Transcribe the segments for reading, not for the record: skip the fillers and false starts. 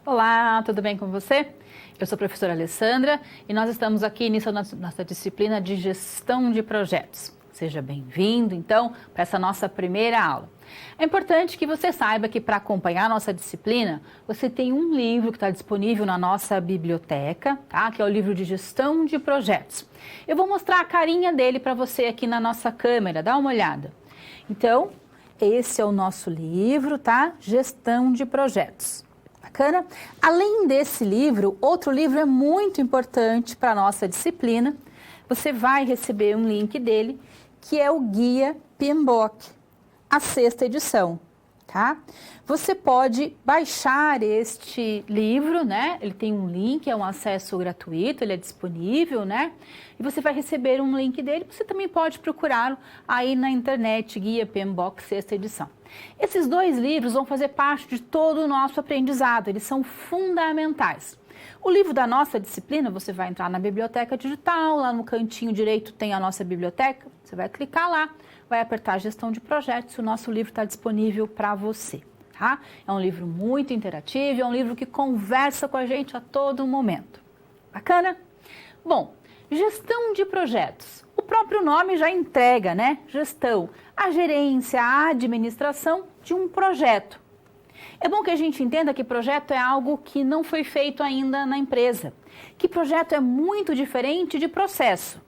Olá, tudo bem com você? Eu sou a professora Alessandra e nós estamos aqui iniciando nossa disciplina de gestão de projetos. Seja bem-vindo, então, para essa nossa primeira aula. É importante que você saiba que para acompanhar a nossa disciplina, você tem um livro que está disponível na nossa biblioteca, tá? Que é o livro de gestão de projetos. Eu vou mostrar a carinha dele para você aqui na nossa câmera, dá uma olhada. Então, esse é o nosso livro, tá? Gestão de projetos. Bacana? Além desse livro, outro livro é muito importante para a nossa disciplina. Você vai receber um link dele, que é o Guia PMBOK, a 6ª edição, tá? Você pode baixar este livro, né? Ele tem um link, é um acesso gratuito, ele é disponível, né? E você vai receber um link dele, você também pode procurá-lo aí na internet, Guia PMBOK 6ª edição. Esses dois livros vão fazer parte de todo o nosso aprendizado, eles são fundamentais. O livro da nossa disciplina, você vai entrar na biblioteca digital, lá no cantinho direito tem a nossa biblioteca, você vai clicar lá, vai apertar gestão de projetos, o nosso livro está disponível para você, tá? É um livro muito interativo, é um livro que conversa com a gente a todo momento. Bacana? Bom, gestão de projetos. O próprio nome já entrega, né? Gestão, a gerência, a administração de um projeto. É bom que a gente entenda que projeto é algo que não foi feito ainda na empresa, que projeto é muito diferente de processo.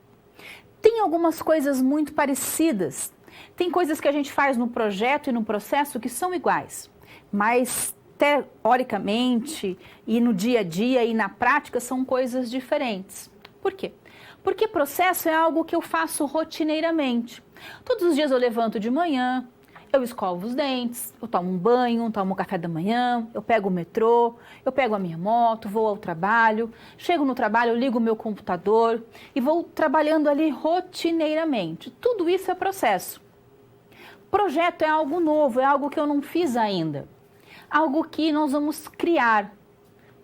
Tem algumas coisas muito parecidas, tem coisas que a gente faz no projeto e no processo que são iguais, mas teoricamente e no dia a dia e na prática são coisas diferentes. Por quê? Porque processo é algo que eu faço rotineiramente. Todos os dias eu levanto de manhã, eu escovo os dentes, eu tomo um banho, tomo um café da manhã, eu pego o metrô, eu pego a minha moto, vou ao trabalho, chego no trabalho, eu ligo o meu computador e vou trabalhando ali rotineiramente. Tudo isso é processo. Projeto é algo novo, é algo que eu não fiz ainda, algo que nós vamos criar,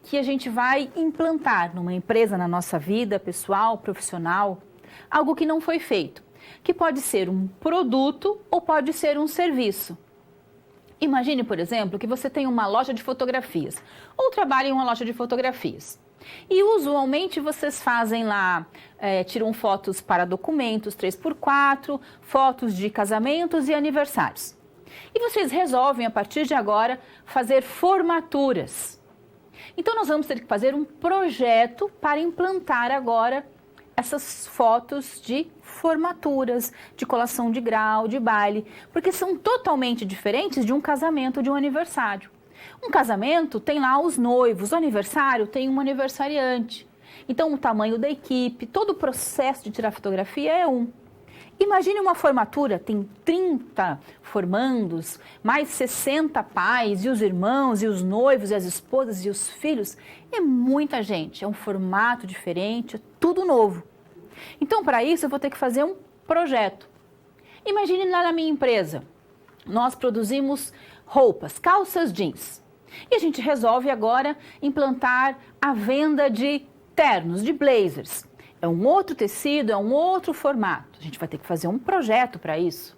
que a gente vai implantar numa empresa, na nossa vida pessoal, profissional, algo que não foi feito, que pode ser um produto ou pode ser um serviço. Imagine, por exemplo, que você tem uma loja de fotografias ou trabalha em uma loja de fotografias. E usualmente vocês fazem lá, tiram fotos para documentos 3x4, fotos de casamentos e aniversários. E vocês resolvem, a partir de agora, fazer formaturas. Então, nós vamos ter que fazer um projeto para implantar agora essas fotos de formaturas, de colação de grau, de baile, porque são totalmente diferentes de um casamento, de um aniversário. Um casamento tem lá os noivos, o aniversário tem um aniversariante. Então, o tamanho da equipe, todo o processo de tirar fotografia é um. Imagine uma formatura, tem 30 formandos, mais 60 pais, e os irmãos, e os noivos, e as esposas, e os filhos. É muita gente, é um formato diferente, é tudo novo. Então, para isso, eu vou ter que fazer um projeto. Imagine lá na minha empresa, nós produzimos roupas, calças jeans. E a gente resolve agora implantar a venda de ternos, de blazers. É um outro tecido, é um outro formato. A gente vai ter que fazer um projeto para isso.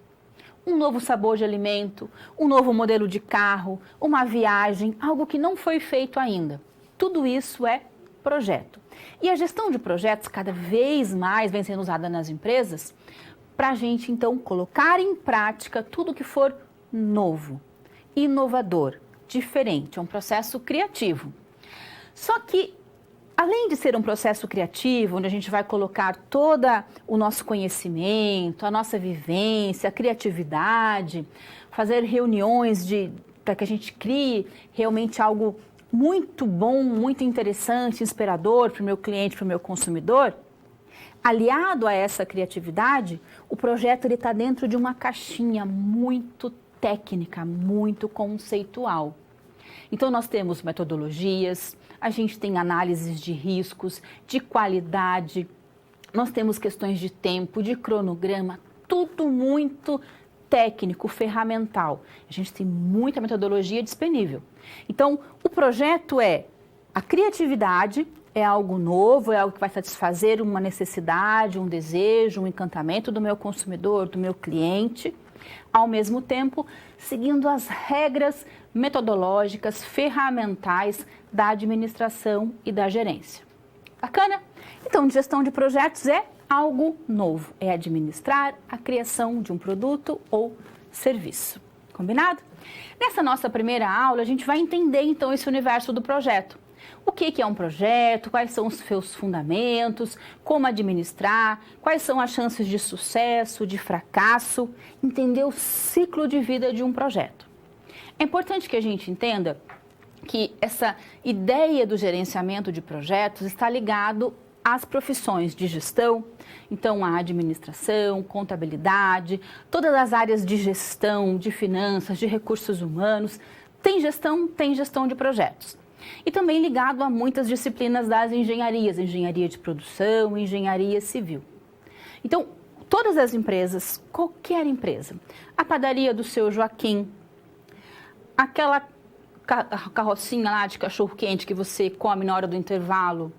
Um novo sabor de alimento, um novo modelo de carro, uma viagem, algo que não foi feito ainda. Tudo isso é projeto. E a gestão de projetos cada vez mais vem sendo usada nas empresas para a gente, então, colocar em prática tudo que for novo, inovador, diferente. É um processo criativo. Só que além de ser um processo criativo, onde a gente vai colocar todo o nosso conhecimento, a nossa vivência, a criatividade, fazer reuniões para que a gente crie realmente algo muito bom, muito interessante, inspirador para o meu cliente, para o meu consumidor, aliado a essa criatividade, o projeto está dentro de uma caixinha muito técnica, muito conceitual. Então, nós temos metodologias, a gente tem análises de riscos, de qualidade, nós temos questões de tempo, de cronograma, tudo muito técnico, ferramental. A gente tem muita metodologia disponível. Então, o projeto é a criatividade, é algo novo, é algo que vai satisfazer uma necessidade, um desejo, um encantamento do meu consumidor, do meu cliente. ao mesmo tempo seguindo as regras metodológicas, ferramentais da administração e da gerência. Bacana? Então, gestão de projetos é algo novo, é administrar a criação de um produto ou serviço. Combinado? Nessa nossa primeira aula, a gente vai entender então esse universo do projeto. O que é um projeto, quais são os seus fundamentos, como administrar, quais são as chances de sucesso, de fracasso, entender o ciclo de vida de um projeto. É importante que a gente entenda que essa ideia do gerenciamento de projetos está ligado às profissões de gestão, então a administração, contabilidade, todas as áreas de gestão, de finanças, de recursos humanos, tem gestão de projetos. E também ligado a muitas disciplinas das engenharias, engenharia de produção, engenharia civil. Então, todas as empresas, qualquer empresa, a padaria do seu Joaquim, aquela carrocinha lá de cachorro-quente que você come na hora do intervalo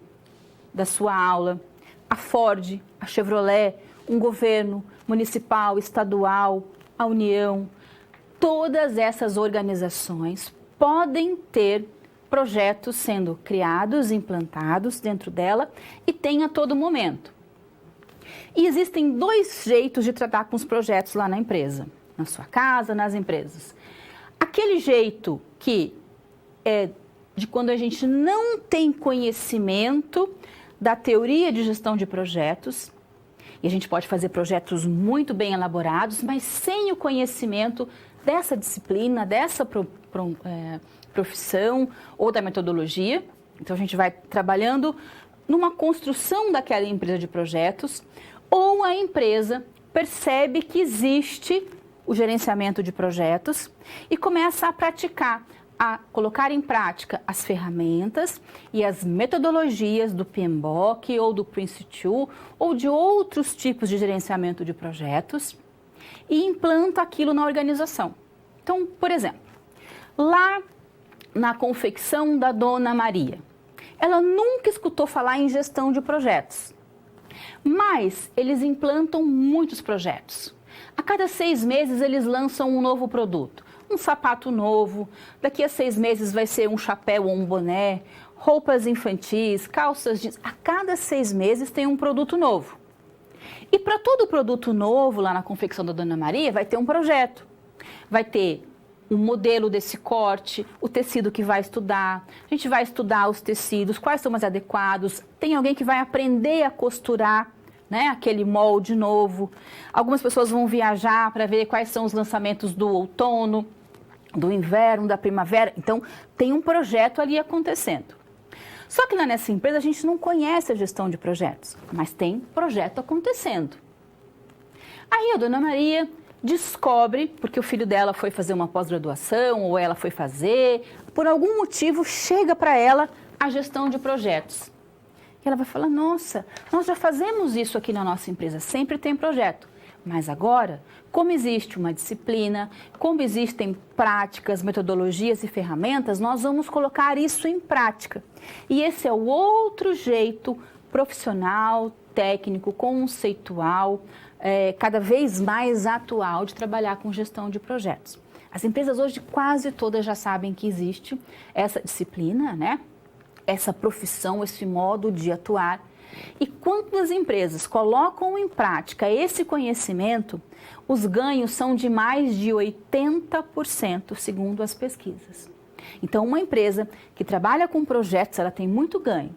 da sua aula, a Ford, a Chevrolet, um governo municipal, estadual, a União, todas essas organizações podem ter projetos sendo criados, implantados dentro dela e tem a todo momento. E existem dois jeitos de tratar com os projetos lá na empresa, na sua casa, nas empresas. Aquele jeito que é de quando a gente não tem conhecimento da teoria de gestão de projetos, e a gente pode fazer projetos muito bem elaborados, mas sem o conhecimento dessa disciplina, dessa profissão ou da metodologia. Então, a gente vai trabalhando numa construção daquela empresa de projetos, ou a empresa percebe que existe o gerenciamento de projetos e começa a praticar, a colocar em prática as ferramentas e as metodologias do PMBOK ou do Prince2 ou de outros tipos de gerenciamento de projetos e implanta aquilo na organização. Então, por exemplo, lá na confecção da Dona Maria, ela nunca escutou falar em gestão de projetos, mas eles implantam muitos projetos. A cada 6 meses eles lançam um novo produto, um sapato novo, daqui a 6 meses vai ser um chapéu ou um boné, roupas infantis, calças jeans. A cada 6 meses tem um produto novo. E para todo produto novo lá na confecção da Dona Maria vai ter um projeto. Vai ter um modelo desse corte, o tecido que vai estudar, a gente vai estudar os tecidos, quais são mais adequados, tem alguém que vai aprender a costurar, né, aquele molde novo. Algumas pessoas vão viajar para ver quais são os lançamentos do outono, do inverno, da primavera. Então, tem um projeto ali acontecendo. Só que lá nessa empresa a gente não conhece a gestão de projetos, mas tem projeto acontecendo. Aí a Dona Maria descobre, porque o filho dela foi fazer uma pós-graduação ou ela foi fazer, por algum motivo chega para ela a gestão de projetos. E ela vai falar, nossa, nós já fazemos isso aqui na nossa empresa, sempre tem projeto. Mas agora, como existe uma disciplina, como existem práticas, metodologias e ferramentas, nós vamos colocar isso em prática. E esse é o outro jeito profissional, técnico, conceitual, cada vez mais atual de trabalhar com gestão de projetos. As empresas hoje quase todas já sabem que existe essa disciplina, né? Essa profissão, esse modo de atuar. E quando as empresas colocam em prática esse conhecimento, os ganhos são de mais de 80%, segundo as pesquisas. Então, uma empresa que trabalha com projetos, ela tem muito ganho.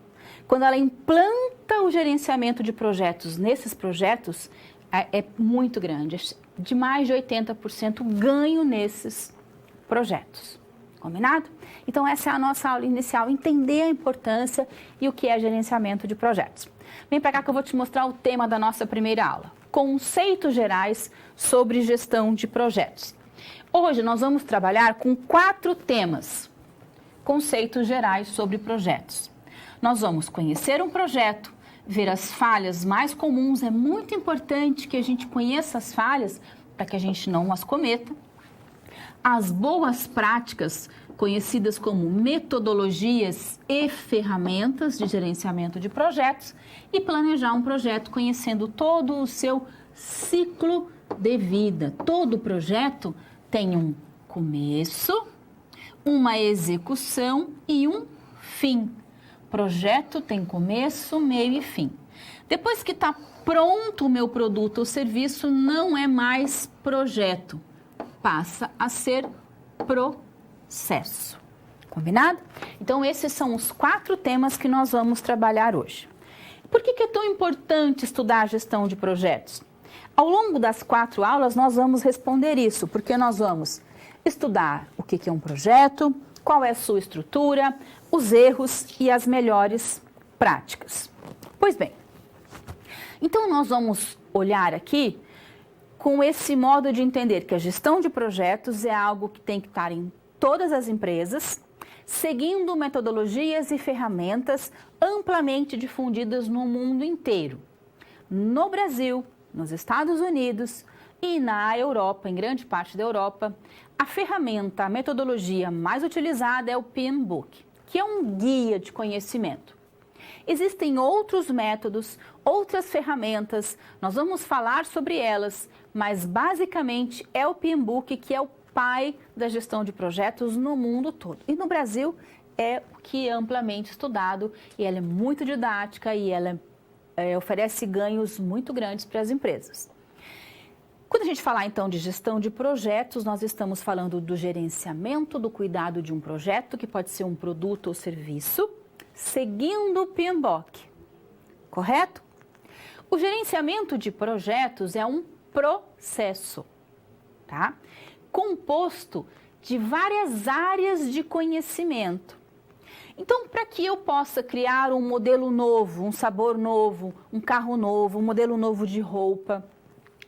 Quando ela implanta o gerenciamento de projetos nesses projetos, é muito grande, de mais de 80% ganho nesses projetos. Combinado? Então, essa é a nossa aula inicial, entender a importância e o que é gerenciamento de projetos. Vem para cá que eu vou te mostrar o tema da nossa primeira aula, conceitos gerais sobre gestão de projetos. Hoje nós vamos trabalhar com 4 temas, conceitos gerais sobre projetos. Nós vamos conhecer um projeto, ver as falhas mais comuns, é muito importante que a gente conheça as falhas para que a gente não as cometa. As boas práticas, conhecidas como metodologias e ferramentas de gerenciamento de projetos, e planejar um projeto conhecendo todo o seu ciclo devida. Todo projeto tem um começo, uma execução e um fim. Projeto tem começo, meio e fim. Depois que está pronto o meu produto ou serviço, não é mais projeto, passa a ser processo. Combinado? Então, esses são os 4 temas que nós vamos trabalhar hoje. Por que é tão importante estudar a gestão de projetos? Ao longo das 4 aulas, nós vamos responder isso, porque nós vamos estudar o que é um projeto, qual é a sua estrutura, os erros e as melhores práticas. Pois bem, então nós vamos olhar aqui com esse modo de entender que a gestão de projetos é algo que tem que estar em todas as empresas, seguindo metodologias e ferramentas amplamente difundidas no mundo inteiro. No Brasil, nos Estados Unidos e na Europa, em grande parte da Europa, a ferramenta, a metodologia mais utilizada é o PMBOK, que é um guia de conhecimento. Existem outros métodos, outras ferramentas, nós vamos falar sobre elas, mas basicamente é o PMBOK que é o pai da gestão de projetos no mundo todo. E no Brasil é o que é amplamente estudado e ela é muito didática e ela oferece ganhos muito grandes para as empresas. Quando a gente falar então de gestão de projetos, nós estamos falando do gerenciamento, do cuidado de um projeto, que pode ser um produto ou serviço, seguindo o PMBOK, correto? O gerenciamento de projetos é um processo, tá? Composto de várias áreas de conhecimento. Então, para que eu possa criar um modelo novo, um sabor novo, um carro novo, um modelo novo de roupa,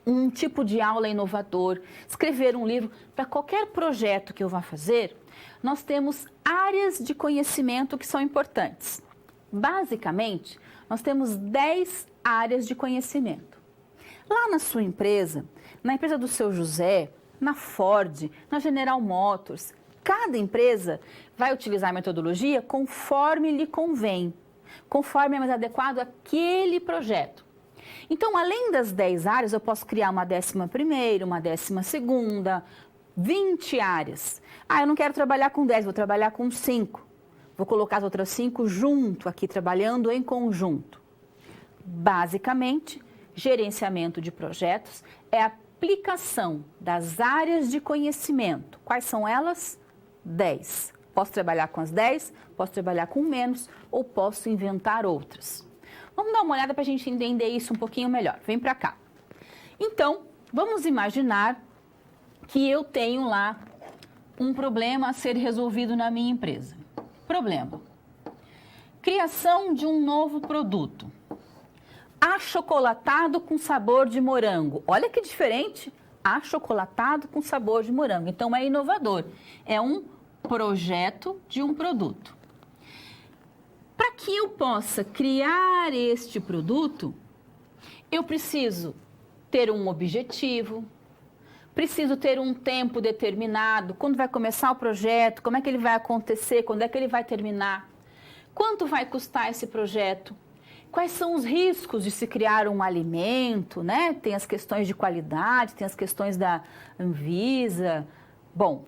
um tipo de aula inovador, escrever um livro, para qualquer projeto que eu vá fazer, nós temos áreas de conhecimento que são importantes. Basicamente, nós temos 10 áreas de conhecimento. Lá na sua empresa, na empresa do seu José, na Ford, na General Motors, cada empresa vai utilizar a metodologia conforme lhe convém, conforme é mais adequado àquele projeto. Então, além das 10 áreas, eu posso criar uma 11ª, uma 12ª, 20 áreas. Ah, eu não quero trabalhar com 10, vou trabalhar com 5. Vou colocar as outras 5 junto aqui, trabalhando em conjunto. Basicamente, gerenciamento de projetos é a aplicação das áreas de conhecimento. Quais são elas? 10. Posso trabalhar com as 10, posso trabalhar com menos ou posso inventar outras. Vamos dar uma olhada para a gente entender isso um pouquinho melhor. Vem para cá. Então, vamos imaginar que eu tenho lá um problema a ser resolvido na minha empresa. Problema: criação de um novo produto. Achocolatado com sabor de morango. Olha que diferente, achocolatado com sabor de morango. Então, é inovador. É um projeto de um produto. Para que eu possa criar este produto, eu preciso ter um objetivo, preciso ter um tempo determinado, quando vai começar o projeto, como é que ele vai acontecer, quando é que ele vai terminar, quanto vai custar esse projeto. Quais são os riscos de se criar um alimento, né? Tem as questões de qualidade, tem as questões da Anvisa. Bom,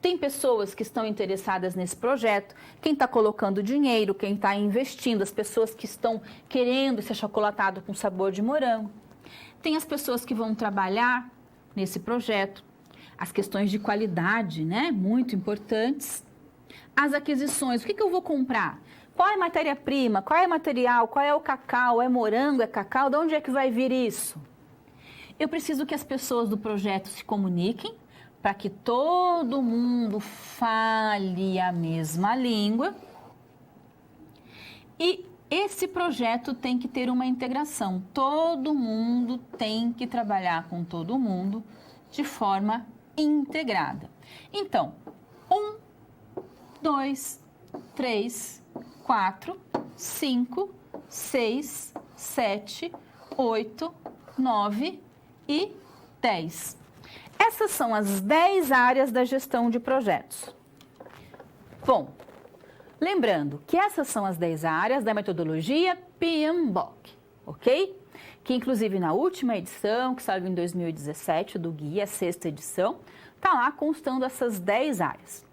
tem pessoas que estão interessadas nesse projeto, quem está colocando dinheiro, quem está investindo, as pessoas que estão querendo esse achocolatado com sabor de morango. Tem as pessoas que vão trabalhar nesse projeto, as questões de qualidade, né? Muito importantes. As aquisições, o que eu vou comprar? Qual é a matéria-prima? Qual é o material? Qual é o cacau? É morango? É cacau? De onde é que vai vir isso? Eu preciso que as pessoas do projeto se comuniquem para que todo mundo fale a mesma língua. E esse projeto tem que ter uma integração. Todo mundo tem que trabalhar com todo mundo de forma integrada. Então, 1, 2, 3, 4, 5, 6, 7, 8, 9 e 10. Essas são as 10 áreas da gestão de projetos. Bom, lembrando que essas são as 10 áreas da metodologia PMBOK, ok? que inclusive na última edição, que saiu em 2017, do guia, a sexta edição, está lá constando essas 10 áreas.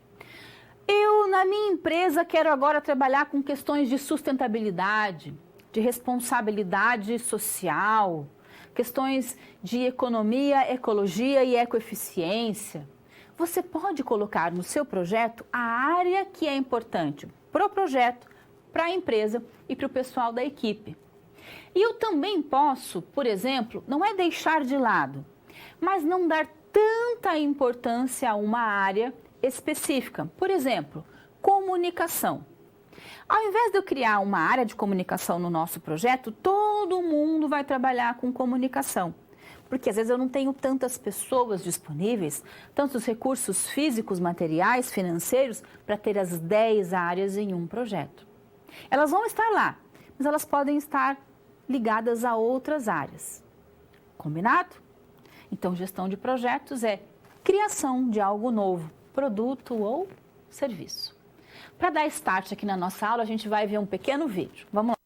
Eu, na minha empresa, quero agora trabalhar com questões de sustentabilidade, de responsabilidade social, questões de economia, ecologia e ecoeficiência. Você pode colocar no seu projeto a área que é importante para o projeto, para a empresa e para o pessoal da equipe. E eu também posso, por exemplo, não é deixar de lado, mas não dar tanta importância a uma área específica. Por exemplo, comunicação. Ao invés de eu criar uma área de comunicação no nosso projeto, todo mundo vai trabalhar com comunicação. Porque às vezes eu não tenho tantas pessoas disponíveis, tantos recursos físicos, materiais, financeiros, para ter as 10 áreas em um projeto. Elas vão estar lá, mas elas podem estar ligadas a outras áreas. Combinado? Então, gestão de projetos é criação de algo novo, produto ou serviço. Para dar start aqui na nossa aula, a gente vai ver um pequeno vídeo. Vamos lá.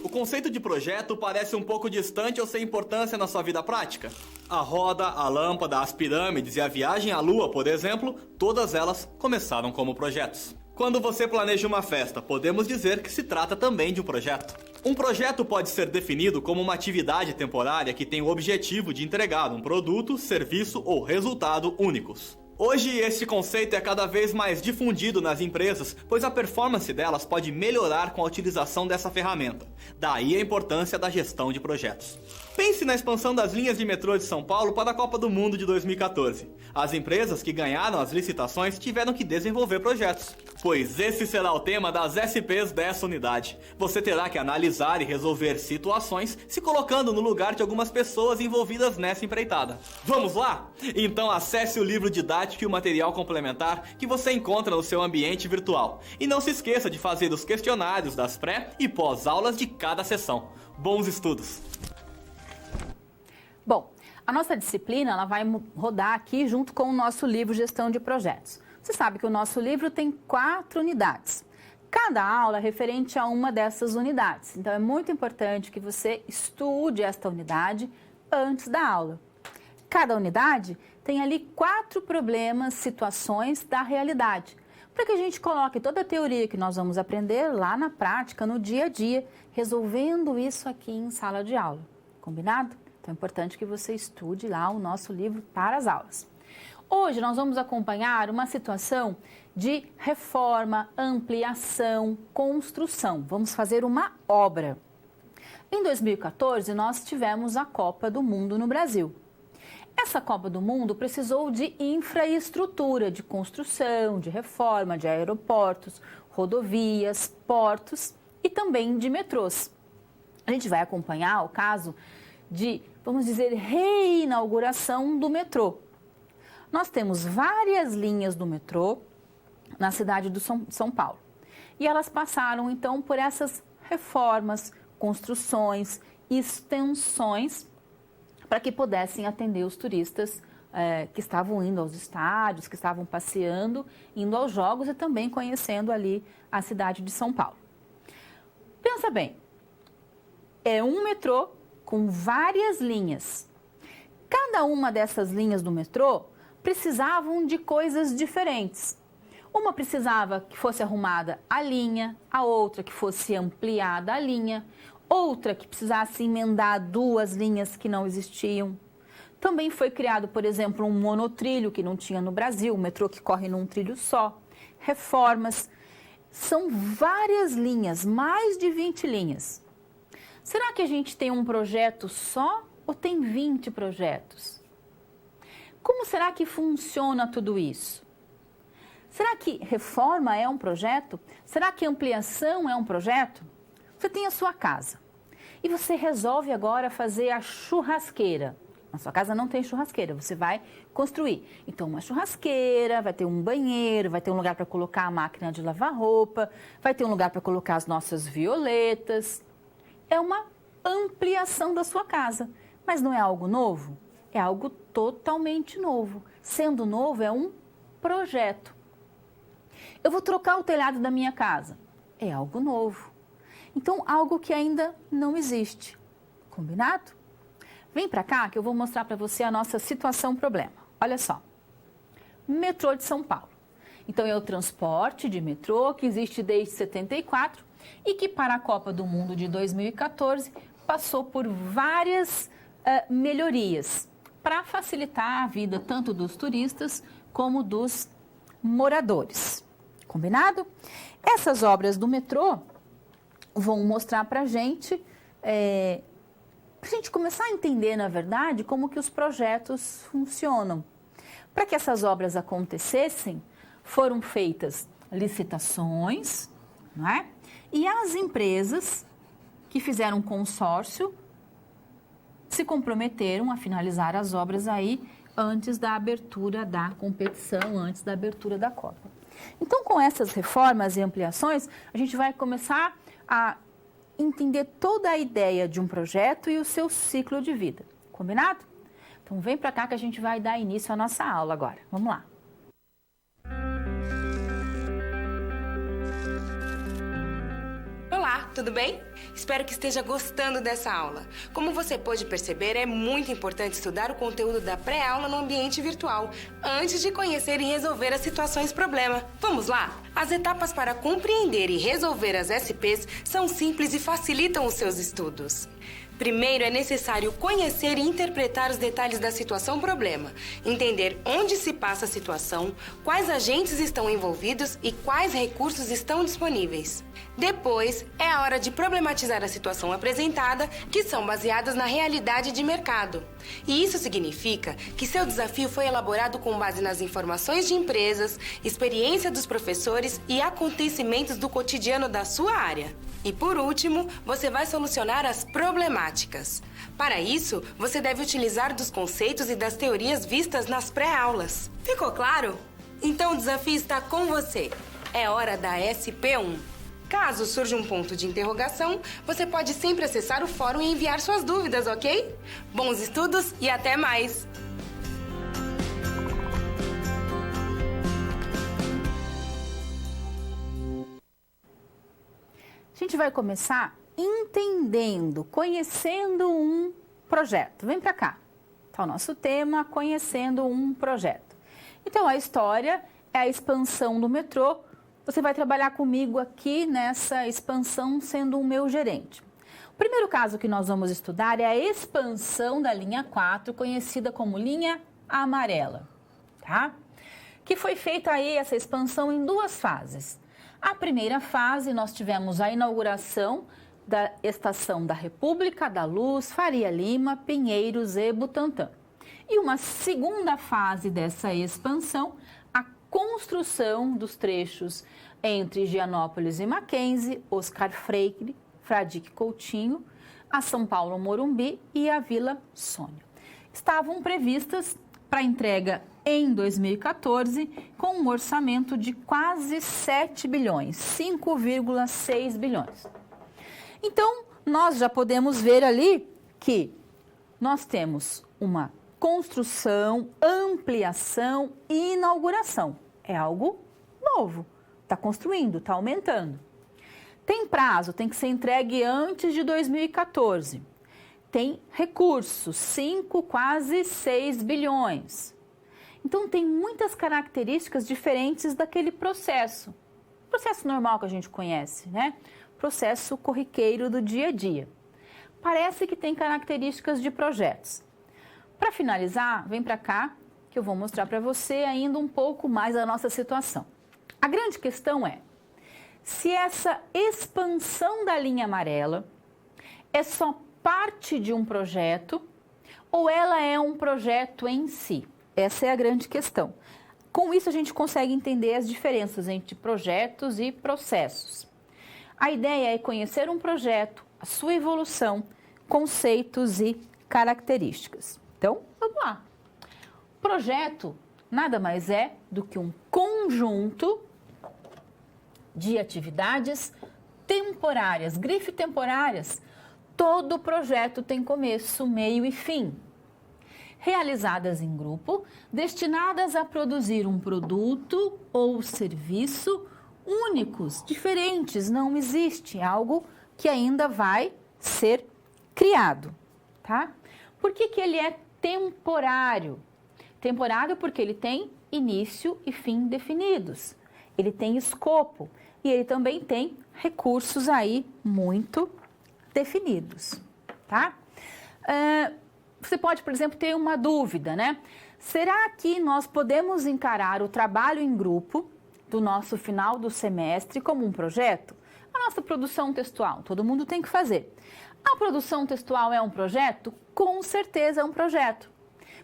O conceito de projeto parece um pouco distante ou sem importância na sua vida prática? A roda, a lâmpada, as pirâmides e a viagem à Lua, por exemplo, todas elas começaram como projetos. Quando você planeja uma festa, podemos dizer que se trata também de um projeto. Um projeto pode ser definido como uma atividade temporária que tem o objetivo de entregar um produto, serviço ou resultado únicos. Hoje, esse conceito é cada vez mais difundido nas empresas, pois a performance delas pode melhorar com a utilização dessa ferramenta. Daí a importância da gestão de projetos. Pense na expansão das linhas de metrô de São Paulo para a Copa do Mundo de 2014. As empresas que ganharam as licitações tiveram que desenvolver projetos. Pois esse será o tema das SPs dessa unidade. Você terá que analisar e resolver situações se colocando no lugar de algumas pessoas envolvidas nessa empreitada. Vamos lá? Então acesse o livro didático e o material complementar que você encontra no seu ambiente virtual. E não se esqueça de fazer os questionários das pré- e pós-aulas de cada sessão. Bons estudos! Bom, a nossa disciplina ela vai rodar aqui junto com o nosso livro Gestão de Projetos. Você sabe que o nosso livro tem 4 unidades. Cada aula é referente a uma dessas unidades. Então, é muito importante que você estude esta unidade antes da aula. Cada unidade tem ali 4 problemas, situações da realidade, para que a gente coloque toda a teoria que nós vamos aprender lá na prática, no dia a dia, resolvendo isso aqui em sala de aula. Combinado? Então, é importante que você estude lá o nosso livro para as aulas. Hoje nós vamos acompanhar uma situação de reforma, ampliação, construção. Vamos fazer uma obra. Em 2014, nós tivemos a Copa do Mundo no Brasil. Essa Copa do Mundo precisou de infraestrutura, de construção, de reforma, de aeroportos, rodovias, portos e também de metrôs. A gente vai acompanhar o caso de, vamos dizer, reinauguração do metrô. Nós temos várias linhas do metrô na cidade de São Paulo. E elas passaram, então, por essas reformas, construções, extensões, para que pudessem atender os turistas que estavam indo aos estádios, que estavam passeando, indo aos jogos e também conhecendo ali a cidade de São Paulo. Pensa bem, é um metrô com várias linhas. Cada uma dessas linhas do metrô precisavam de coisas diferentes. Uma precisava que fosse arrumada a linha, a outra que fosse ampliada a linha, outra que precisasse emendar 2 linhas que não existiam. Também foi criado, por exemplo, um monotrilho que não tinha no Brasil, um metrô que corre num trilho só. Reformas. São várias linhas, mais de 20 linhas. Será que a gente tem um projeto só ou tem 20 projetos? Como será que funciona tudo isso? Será que reforma é um projeto? Será que ampliação é um projeto? Você tem a sua casa e você resolve agora fazer a churrasqueira. Na sua casa não tem churrasqueira, você vai construir. Então, uma churrasqueira, vai ter um banheiro, vai ter um lugar para colocar a máquina de lavar roupa, vai ter um lugar para colocar as nossas violetas. É uma ampliação da sua casa, mas não é algo novo? É algo totalmente novo. Sendo novo, é um projeto. Eu vou trocar o telhado da minha casa. É algo novo. Então, algo que ainda não existe. Combinado? Vem para cá que eu vou mostrar para você a nossa situação problema. Olha só. Metrô de São Paulo. Então, é o transporte de metrô que existe desde 74 e que para a Copa do Mundo de 2014 passou por várias melhorias para facilitar a vida tanto dos turistas como dos moradores. Combinado? Essas obras do metrô vão mostrar para a gente começar a entender, na verdade, como que os projetos funcionam. Para que essas obras acontecessem, foram feitas licitações, não é? E as empresas que fizeram um consórcio se comprometeram a finalizar as obras aí antes da abertura da competição, antes da abertura da Copa. Então, com essas reformas e ampliações, a gente vai começar a entender toda a ideia de um projeto e o seu ciclo de vida. Combinado? Então, vem para cá que a gente vai dar início à nossa aula agora. Vamos lá. Olá, tudo bem? Espero que esteja gostando dessa aula. Como você pôde perceber, é muito importante estudar o conteúdo da pré-aula no ambiente virtual, antes de conhecer e resolver as situações problema. Vamos lá? As etapas para compreender e resolver as SPs são simples e facilitam os seus estudos. Primeiro, é necessário conhecer e interpretar os detalhes da situação problema, entender onde se passa a situação, quais agentes estão envolvidos e quais recursos estão disponíveis. Depois, é a hora de problematizar a situação apresentada, que são baseadas na realidade de mercado. E isso significa que seu desafio foi elaborado com base nas informações de empresas, experiência dos professores e acontecimentos do cotidiano da sua área. E por último, você vai solucionar as problemáticas. Para isso, você deve utilizar dos conceitos e das teorias vistas nas pré-aulas. Ficou claro? Então o desafio está com você. É hora da SP1. Caso surja um ponto de interrogação, você pode sempre acessar o fórum e enviar suas dúvidas, ok? Bons estudos e até mais! A gente vai começar entendendo, conhecendo um projeto. Vem para cá. Tá o nosso tema, conhecendo um projeto. Então, a história é a expansão do metrô. Você vai trabalhar comigo aqui nessa expansão sendo o meu gerente. O primeiro caso que nós vamos estudar é a expansão da linha 4, conhecida como linha amarela, tá? Que foi feita aí essa expansão em duas fases. A primeira fase, nós tivemos a inauguração da Estação da República, da Luz, Faria Lima, Pinheiros e Butantã. E uma segunda fase dessa expansão, a construção dos trechos entre Higienópolis e Mackenzie, Oscar Freire, Fradique Coutinho, a São Paulo Morumbi e a Vila Sônia. Estavam previstas para entrega em 2014, com um orçamento de quase 7 bilhões, 5,6 bilhões. Então, nós já podemos ver ali que nós temos uma construção, ampliação e inauguração. É algo novo, está construindo, está aumentando. Tem prazo, tem que ser entregue antes de 2014. Tem recursos, 5, quase 6 bilhões. Então, tem muitas características diferentes daquele processo. Processo normal que a gente conhece, né? Processo corriqueiro do dia a dia. Parece que tem características de projetos. Para finalizar, vem para cá que eu vou mostrar para você ainda um pouco mais a nossa situação. A grande questão é, se essa expansão da linha amarela é só parte de um projeto ou ela é um projeto em si? Essa é a grande questão. Com isso, a gente consegue entender as diferenças entre projetos e processos. A ideia é conhecer um projeto, a sua evolução, conceitos e características. Então, vamos lá. Projeto nada mais é do que um conjunto de atividades temporárias, grife temporárias. Todo projeto tem começo, meio e fim. realizadas em grupo, destinadas a produzir um produto ou serviço únicos, diferentes, não existe, algo que ainda vai ser criado, tá? Por que que ele é temporário? Temporário porque ele tem início e fim definidos, ele tem escopo e ele também tem recursos aí muito definidos, tá? Você pode, por exemplo, ter uma dúvida, né? Será que nós podemos encarar o trabalho em grupo do nosso final do semestre como um projeto? A nossa produção textual, todo mundo tem que fazer. A produção textual é um projeto? Com certeza é um projeto.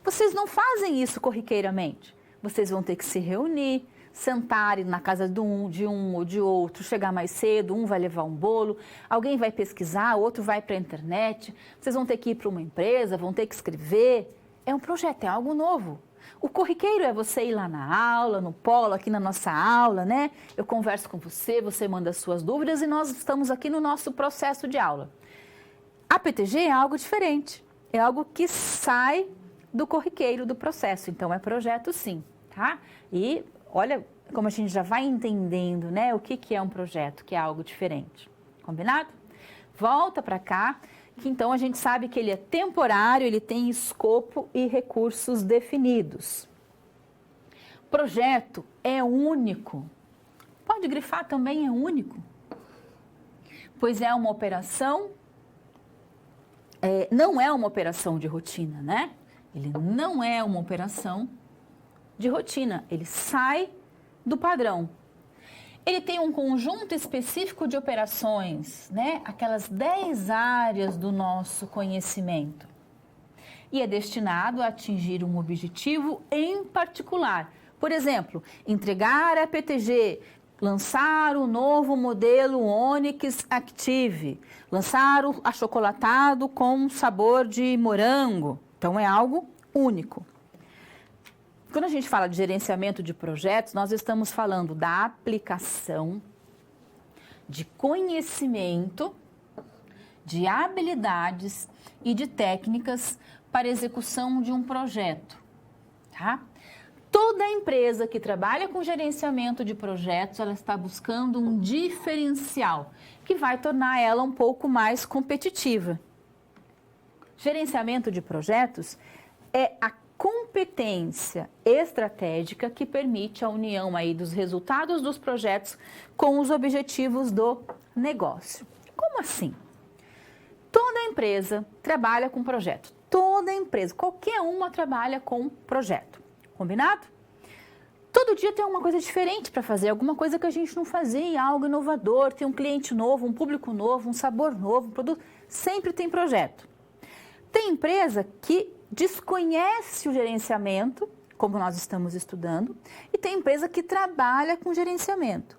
Vocês não fazem isso corriqueiramente. Vocês vão ter que se reunir, sentar na casa de um ou de outro, chegar mais cedo, um vai levar um bolo, alguém vai pesquisar, outro vai para a internet, vocês vão ter que ir para uma empresa, vão ter que escrever. É um projeto, é algo novo. O corriqueiro é você ir lá na aula, no polo, aqui na nossa aula, né? Eu converso com você, você manda as suas dúvidas e nós estamos aqui no nosso processo de aula. A PTG é algo diferente, é algo que sai do corriqueiro do processo, então é projeto sim, tá? E olha como a gente já vai entendendo, né, o que é um projeto, que é algo diferente. Combinado? Volta para cá, que então a gente sabe que ele é temporário, ele tem escopo e recursos definidos. Projeto é único. Pode grifar também, é único. Pois é uma operação, não é uma operação de rotina, né? Ele não é uma operação de rotina, ele sai do padrão. Ele tem um conjunto específico de operações, né? Aquelas 10 áreas do nosso conhecimento. E é destinado a atingir um objetivo em particular. Por exemplo, entregar a PTG, lançar o novo modelo Onix Active, lançar o achocolatado com sabor de morango. Então, é algo único. Quando a gente fala de gerenciamento de projetos, nós estamos falando da aplicação de conhecimento, de habilidades e de técnicas para execução de um projeto, tá? Toda empresa que trabalha com gerenciamento de projetos, ela está buscando um diferencial que vai tornar ela um pouco mais competitiva. Gerenciamento de projetos é a competência estratégica que permite a união aí dos resultados dos projetos com os objetivos do negócio. Como assim? Toda empresa trabalha com projeto. Toda empresa, qualquer uma trabalha com projeto. Combinado? Todo dia tem uma coisa diferente para fazer, alguma coisa que a gente não fazia, algo inovador, tem um cliente novo, um público novo, um sabor novo, um produto. Sempre tem projeto. Tem empresa que desconhece o gerenciamento, como nós estamos estudando, e tem empresa que trabalha com gerenciamento.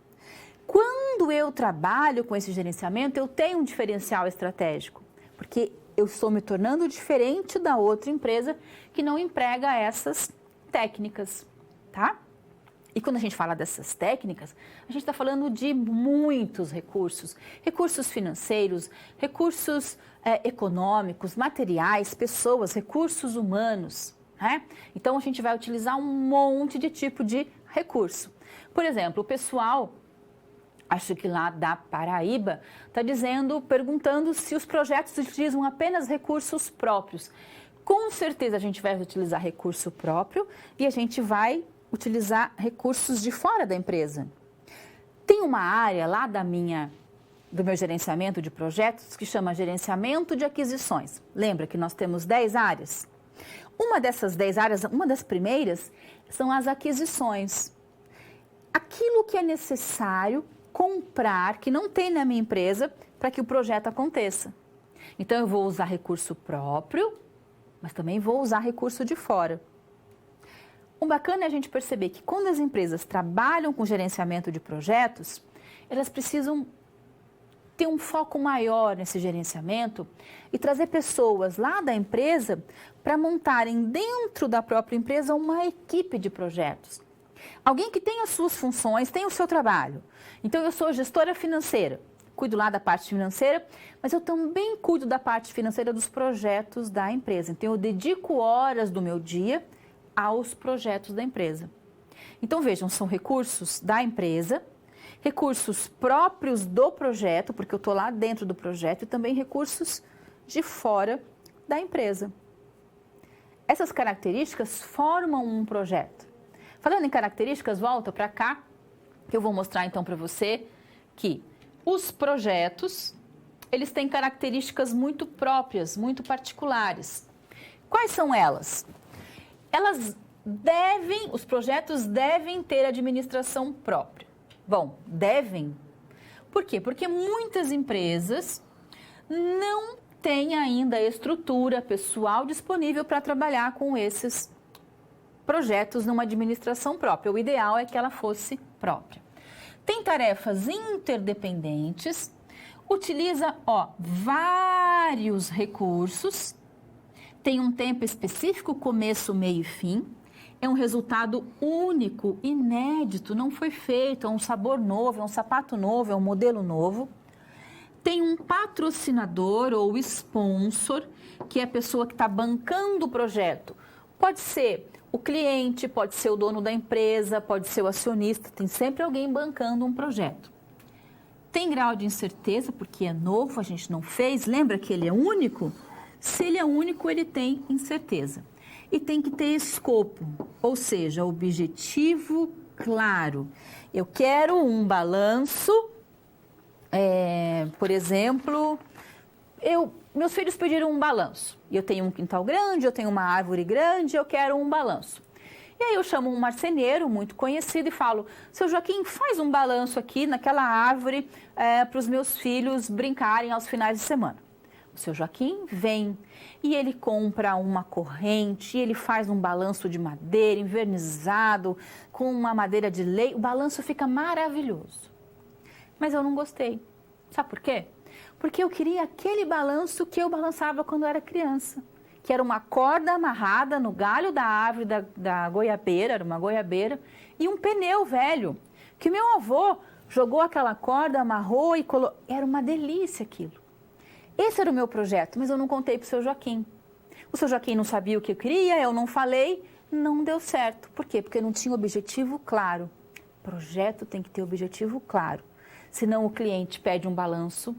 Quando eu trabalho com esse gerenciamento, eu tenho um diferencial estratégico, porque eu estou me tornando diferente da outra empresa que não emprega essas técnicas, tá? E quando a gente fala dessas técnicas, a gente está falando de muitos recursos. Recursos financeiros, recursos econômicos, materiais, pessoas, recursos humanos, né? Então, a gente vai utilizar um monte de tipo de recurso. Por exemplo, o pessoal, acho que lá da Paraíba, está perguntando se os projetos utilizam apenas recursos próprios. Com certeza, a gente vai utilizar recurso próprio e a gente vai utilizar recursos de fora da empresa. Tem uma área lá do meu gerenciamento de projetos que chama gerenciamento de aquisições. Lembra que nós temos 10 áreas? Uma dessas 10 áreas, uma das primeiras, são as aquisições. Aquilo que é necessário comprar, que não tem na minha empresa, para que o projeto aconteça. Então, eu vou usar recurso próprio, mas também vou usar recurso de fora. O bacana é a gente perceber que quando as empresas trabalham com gerenciamento de projetos, elas precisam ter um foco maior nesse gerenciamento e trazer pessoas lá da empresa para montarem dentro da própria empresa uma equipe de projetos. Alguém que tem as suas funções, tem o seu trabalho. Então, eu sou gestora financeira. cuido lá da parte financeira, mas eu também cuido da parte financeira dos projetos da empresa. Então, eu dedico horas do meu dia aos projetos da empresa. Então, vejam, são recursos da empresa, recursos próprios do projeto, porque eu estou lá dentro do projeto, e também recursos de fora da empresa. Essas características formam um projeto. Falando em características, volta para cá, que eu vou mostrar então para você que os projetos, eles têm características muito próprias, muito particulares. Quais são elas? Os projetos devem ter administração própria. Bom, devem. Por quê? Porque muitas empresas não têm ainda estrutura pessoal disponível para trabalhar com esses projetos numa administração própria. O ideal é que ela fosse própria. Tem tarefas interdependentes, utiliza vários recursos, tem um tempo específico, começo, meio e fim, é um resultado único, inédito, não foi feito, é um sabor novo, é um sapato novo, é um modelo novo. Tem um patrocinador ou sponsor, que é a pessoa que está bancando o projeto. Pode ser o cliente, pode ser o dono da empresa, pode ser o acionista, tem sempre alguém bancando um projeto. Tem grau de incerteza, porque é novo, a gente não fez, lembra que ele é único? Se ele é único, ele tem incerteza. E tem que ter escopo, ou seja, objetivo claro. Eu quero um balanço, por exemplo, meus filhos pediram um balanço. Eu tenho um quintal grande, eu tenho uma árvore grande, eu quero um balanço. E aí eu chamo um marceneiro muito conhecido e falo, seu Joaquim, faz um balanço aqui naquela árvore para os meus filhos brincarem aos finais de semana. O seu Joaquim vem e ele compra uma corrente, ele faz um balanço de madeira, envernizado, com uma madeira de lei. O balanço fica maravilhoso. Mas eu não gostei. Sabe por quê? Porque eu queria aquele balanço que eu balançava quando eu era criança, que era uma corda amarrada no galho da árvore da goiabeira, era uma goiabeira, e um pneu velho, que meu avô jogou aquela corda, amarrou e colocou. Era uma delícia aquilo. Esse era o meu projeto, mas eu não contei para o seu Joaquim. O seu Joaquim não sabia o que eu queria, eu não falei, não deu certo. Por quê? Porque não tinha objetivo claro. Projeto tem que ter objetivo claro. Senão o cliente pede um balanço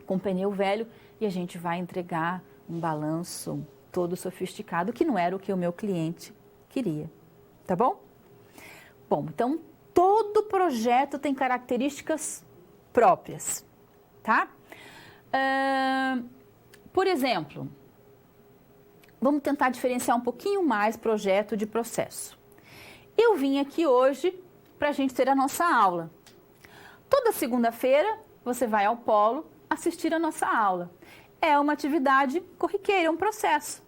com pneu velho e a gente vai entregar um balanço todo sofisticado, que não era o que o meu cliente queria. Tá bom? Bom, então todo projeto tem características próprias, tá? Por exemplo, vamos tentar diferenciar um pouquinho mais projeto de processo. Eu vim aqui hoje para a gente ter a nossa aula. Toda segunda-feira você vai ao polo assistir a nossa aula. É uma atividade corriqueira, é um processo.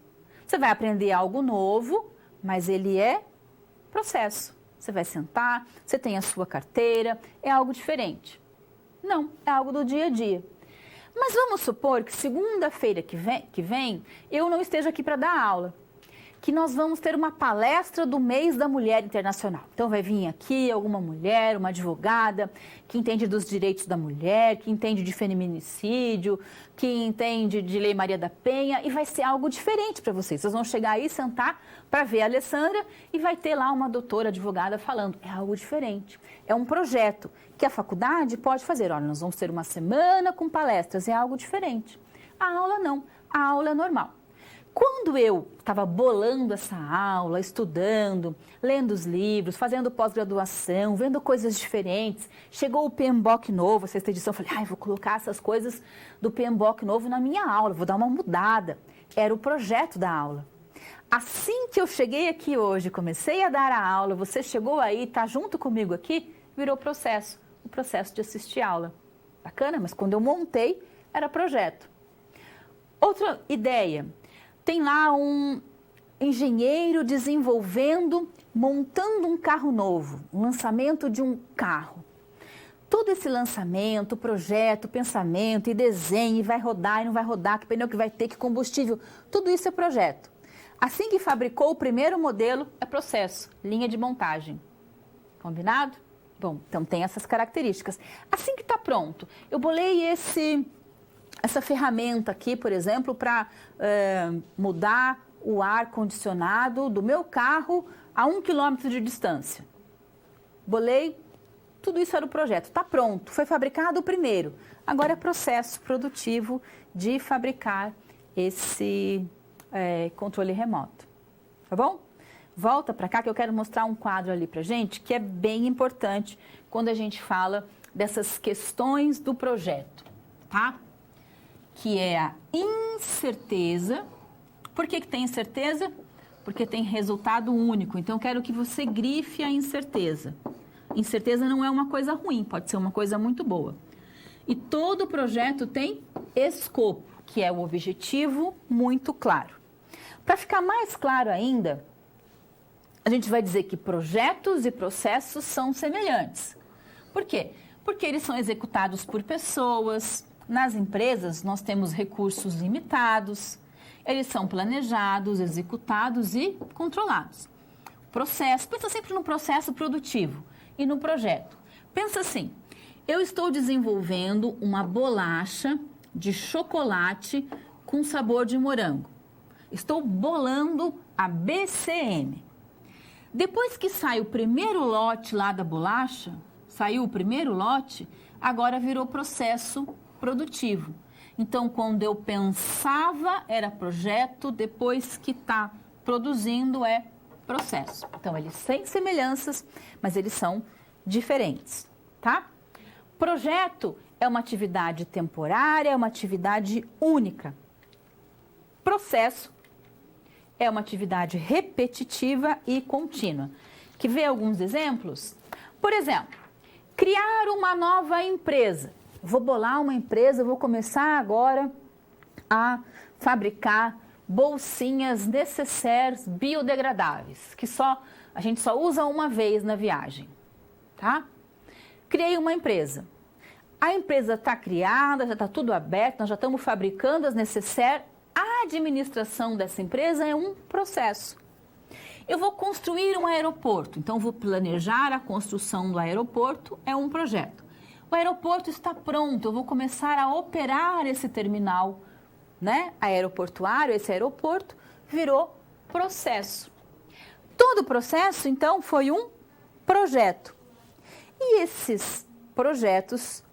Você vai aprender algo novo, mas ele é processo. Você vai sentar, você tem a sua carteira, é algo diferente. Não, é algo do dia a dia. Mas vamos supor que segunda-feira que vem eu não esteja aqui para dar aula, que nós vamos ter uma palestra do mês da Mulher Internacional. Então vai vir aqui alguma mulher, uma advogada, que entende dos direitos da mulher, que entende de feminicídio, que entende de Lei Maria da Penha, e vai ser algo diferente para vocês. Vocês vão chegar aí, sentar para ver a Alessandra e vai ter lá uma doutora advogada falando. É algo diferente. É um projeto que a faculdade pode fazer. Olha, nós vamos ter uma semana com palestras, é algo diferente. A aula não, a aula é normal. Quando eu estava bolando essa aula, estudando, lendo os livros, fazendo pós-graduação, vendo coisas diferentes, chegou o PMBOK novo, a sexta edição, eu falei, vou colocar essas coisas do PMBOK novo na minha aula, vou dar uma mudada. Era o projeto da aula. Assim que eu cheguei aqui hoje, comecei a dar a aula, você chegou aí, está junto comigo aqui, virou processo, o processo de assistir aula. Bacana, mas quando eu montei, era projeto. Outra ideia. Tem lá um engenheiro desenvolvendo, montando um carro novo, um lançamento de um carro. Todo esse lançamento, projeto, pensamento e desenho, e vai rodar e não vai rodar, que pneu que vai ter, que combustível, tudo isso é projeto. Assim que fabricou o primeiro modelo, é processo, linha de montagem. Combinado? Bom, então tem essas características. Assim que está pronto, eu bolei essa ferramenta aqui, por exemplo, para mudar o ar-condicionado do meu carro a 1 quilômetro de distância. Bolei, tudo isso era o projeto, está pronto, foi fabricado o primeiro. Agora é processo produtivo de fabricar esse controle remoto, tá bom? Volta para cá que eu quero mostrar um quadro ali para gente que é bem importante quando a gente fala dessas questões do projeto, tá? Que é a incerteza. Por que tem incerteza? Porque tem resultado único. Então, eu quero que você grife a incerteza. Incerteza não é uma coisa ruim, pode ser uma coisa muito boa. E todo projeto tem escopo, que é o objetivo muito claro. Para ficar mais claro ainda, a gente vai dizer que projetos e processos são semelhantes. Por quê? Porque eles são executados por pessoas. Nas empresas, nós temos recursos limitados. Eles são planejados, executados e controlados. Processo, pensa sempre no processo produtivo e no projeto. Pensa assim, eu estou desenvolvendo uma bolacha de chocolate com sabor de morango. Estou bolando a BCM. Depois que sai o primeiro lote lá da bolacha, saiu o primeiro lote, agora virou processo produtivo. Então, quando eu pensava, era projeto, depois que está produzindo, é processo. Então, eles têm semelhanças, mas eles são diferentes, tá? Projeto é uma atividade temporária, é uma atividade única. Processo é uma atividade repetitiva e contínua. Quer ver alguns exemplos? Por exemplo, criar uma nova empresa. Vou bolar uma empresa, vou começar agora a fabricar bolsinhas necessaires biodegradáveis, que a gente só usa uma vez na viagem, tá? Criei uma empresa. A empresa está criada, já está tudo aberto, nós já estamos fabricando as necessaires. A administração dessa empresa é um processo. Eu vou construir um aeroporto, então vou planejar a construção do aeroporto, é um projeto. O aeroporto está pronto, eu vou começar a operar esse terminal, né, aeroportuário, esse aeroporto virou processo. Todo processo, então, foi um projeto. E esses projetos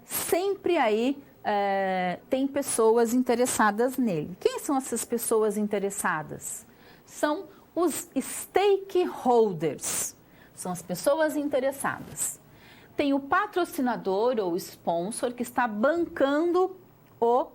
sempre aí tem pessoas interessadas nele. Quem são essas pessoas interessadas? São os stakeholders, são as pessoas interessadas. Tem o patrocinador ou sponsor que está bancando o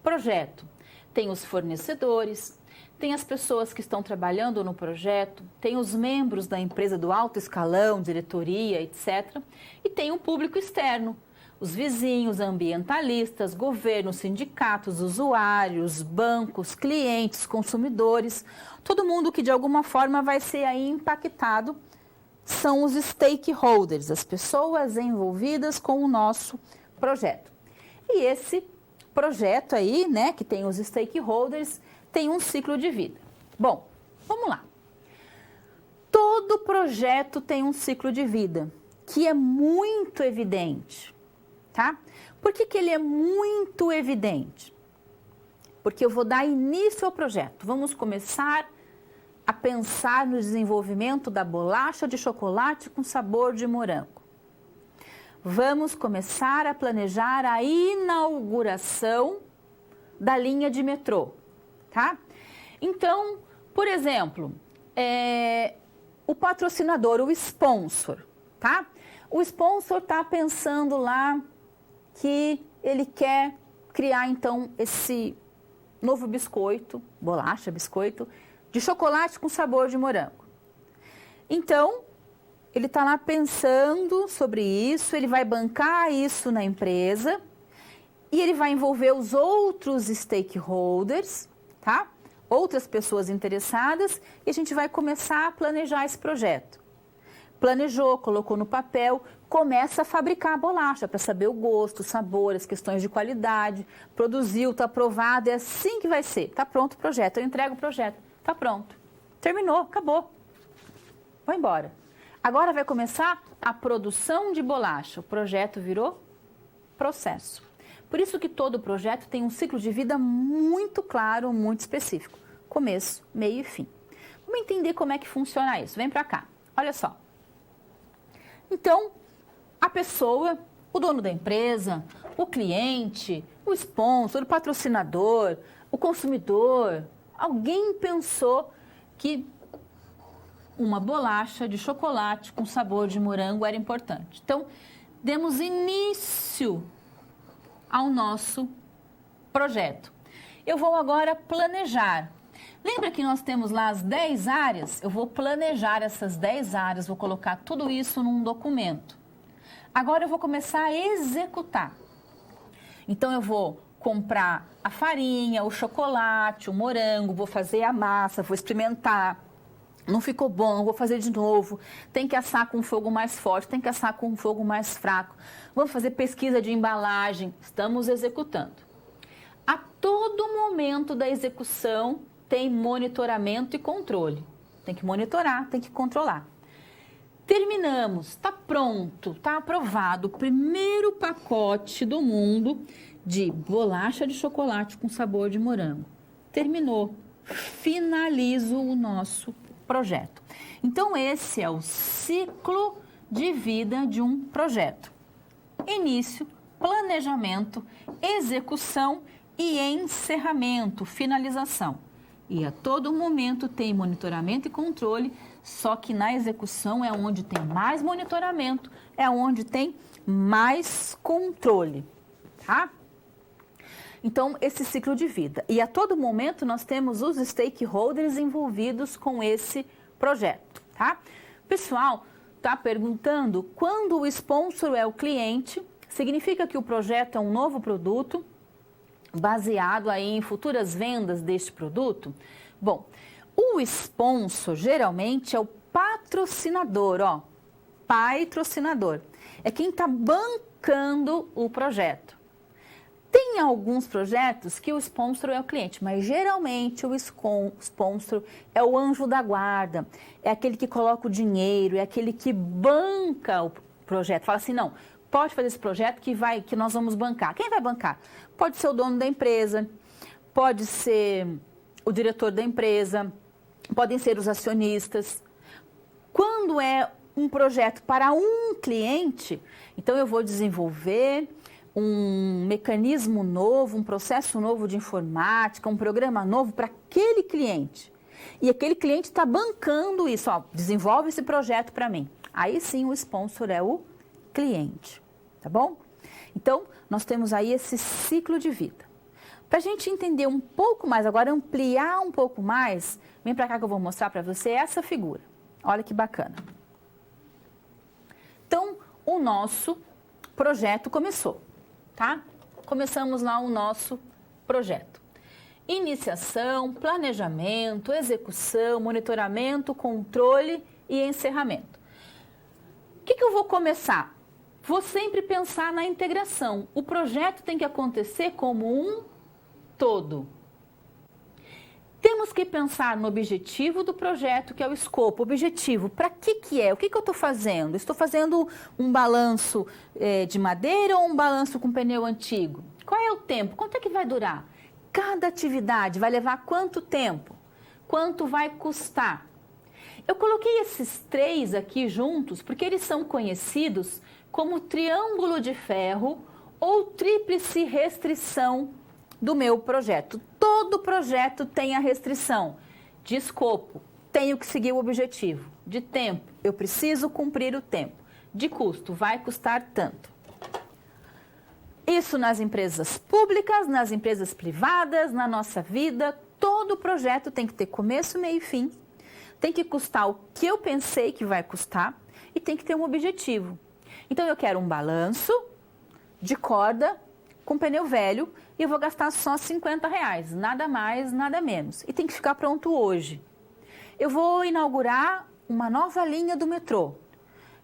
projeto. Tem os fornecedores, tem as pessoas que estão trabalhando no projeto, tem os membros da empresa do alto escalão, diretoria, etc. E tem o público externo, os vizinhos, ambientalistas, governos, sindicatos, usuários, bancos, clientes, consumidores, todo mundo que de alguma forma vai ser aí impactado são os stakeholders, as pessoas envolvidas com o nosso projeto. E esse projeto aí, né, que tem os stakeholders, tem um ciclo de vida. Bom, vamos lá. Todo projeto tem um ciclo de vida, que é muito evidente. Tá? Por que ele é muito evidente? Porque eu vou dar início ao projeto. Vamos começar a pensar no desenvolvimento da bolacha de chocolate com sabor de morango. Vamos começar a planejar a inauguração da linha de metrô. Tá? Então, por exemplo, o patrocinador, o sponsor. Tá? O sponsor está pensando lá que ele quer criar, então, esse novo biscoito, bolacha, biscoito, de chocolate com sabor de morango. Então, ele está lá pensando sobre isso, ele vai bancar isso na empresa e ele vai envolver os outros stakeholders, tá? Outras pessoas interessadas e a gente vai começar a planejar esse projeto. Planejou, colocou no papel, começa a fabricar a bolacha para saber o gosto, o sabor, as questões de qualidade, produziu, está aprovado, é assim que vai ser. Está pronto o projeto, eu entrego o projeto, está pronto. Terminou, acabou. Vou embora. Agora vai começar a produção de bolacha. O projeto virou processo. Por isso que todo projeto tem um ciclo de vida muito claro, muito específico. Começo, meio e fim. Vamos entender como é que funciona isso. Vem para cá. Olha só. Então, a pessoa, o dono da empresa, o cliente, o sponsor, o patrocinador, o consumidor, alguém pensou que uma bolacha de chocolate com sabor de morango era importante. Então, demos início ao nosso projeto. Eu vou agora planejar. Lembra que nós temos lá as 10 áreas? Eu vou planejar essas 10 áreas, vou colocar tudo isso num documento. Agora eu vou começar a executar. Então eu vou comprar a farinha, o chocolate, o morango, vou fazer a massa, vou experimentar. Não ficou bom, vou fazer de novo. Tem que assar com fogo mais forte, tem que assar com fogo mais fraco. Vamos fazer pesquisa de embalagem. Estamos executando. A todo momento da execução tem monitoramento e controle. Tem que monitorar, tem que controlar. Terminamos, está pronto, está aprovado o primeiro pacote do mundo de bolacha de chocolate com sabor de morango. Terminou. Finalizo o nosso projeto. Então, esse é o ciclo de vida de um projeto. Início, planejamento, execução e encerramento, finalização. E a todo momento tem monitoramento e controle, só que na execução é onde tem mais monitoramento, é onde tem mais controle, tá? Então, esse ciclo de vida. E a todo momento nós temos os stakeholders envolvidos com esse projeto, tá? O pessoal está perguntando, quando o sponsor é o cliente, significa que o projeto é um novo produto baseado aí em futuras vendas deste produto? Bom, o sponsor geralmente é o patrocinador, ó, patrocinador. É quem está bancando o projeto. Tem alguns projetos que o sponsor é o cliente, mas geralmente o sponsor é o anjo da guarda, é aquele que coloca o dinheiro, é aquele que banca o projeto. Fala assim, não, pode fazer esse projeto que nós vamos bancar. Quem vai bancar? Pode ser o dono da empresa, pode ser o diretor da empresa, podem ser os acionistas. Quando é um projeto para um cliente, então eu vou desenvolver um mecanismo novo, um processo novo de informática, um programa novo para aquele cliente. E aquele cliente está bancando isso, ó, desenvolve esse projeto para mim. Aí sim o sponsor é o cliente, tá bom? Então, nós temos aí esse ciclo de vida. Para a gente entender um pouco mais, agora ampliar um pouco mais, vem para cá que eu vou mostrar para você essa figura. Olha que bacana. Então, o nosso projeto começou. Tá? Começamos lá o nosso projeto. Iniciação, planejamento, execução, monitoramento, controle e encerramento. O que eu vou começar? Vou sempre pensar na integração. O projeto tem que acontecer como um todo. Temos que pensar no objetivo do projeto, que é o escopo. Objetivo, para que é? O que eu estou fazendo? Estou fazendo um balanço de madeira ou um balanço com pneu antigo? Qual é o tempo? Quanto é que vai durar? Cada atividade vai levar quanto tempo? Quanto vai custar? Eu coloquei esses 3 aqui juntos porque eles são conhecidos como triângulo de ferro ou tríplice restrição do meu projeto. Todo projeto tem a restrição de escopo, tenho que seguir o objetivo. De tempo, eu preciso cumprir o tempo. De custo, vai custar tanto. Isso nas empresas públicas, nas empresas privadas, na nossa vida, todo projeto tem que ter começo, meio e fim. Tem que custar o que eu pensei que vai custar e tem que ter um objetivo. Então, eu quero um balanço de corda com pneu velho e eu vou gastar só R$50, nada mais, nada menos. E tem que ficar pronto hoje. Eu vou inaugurar uma nova linha do metrô.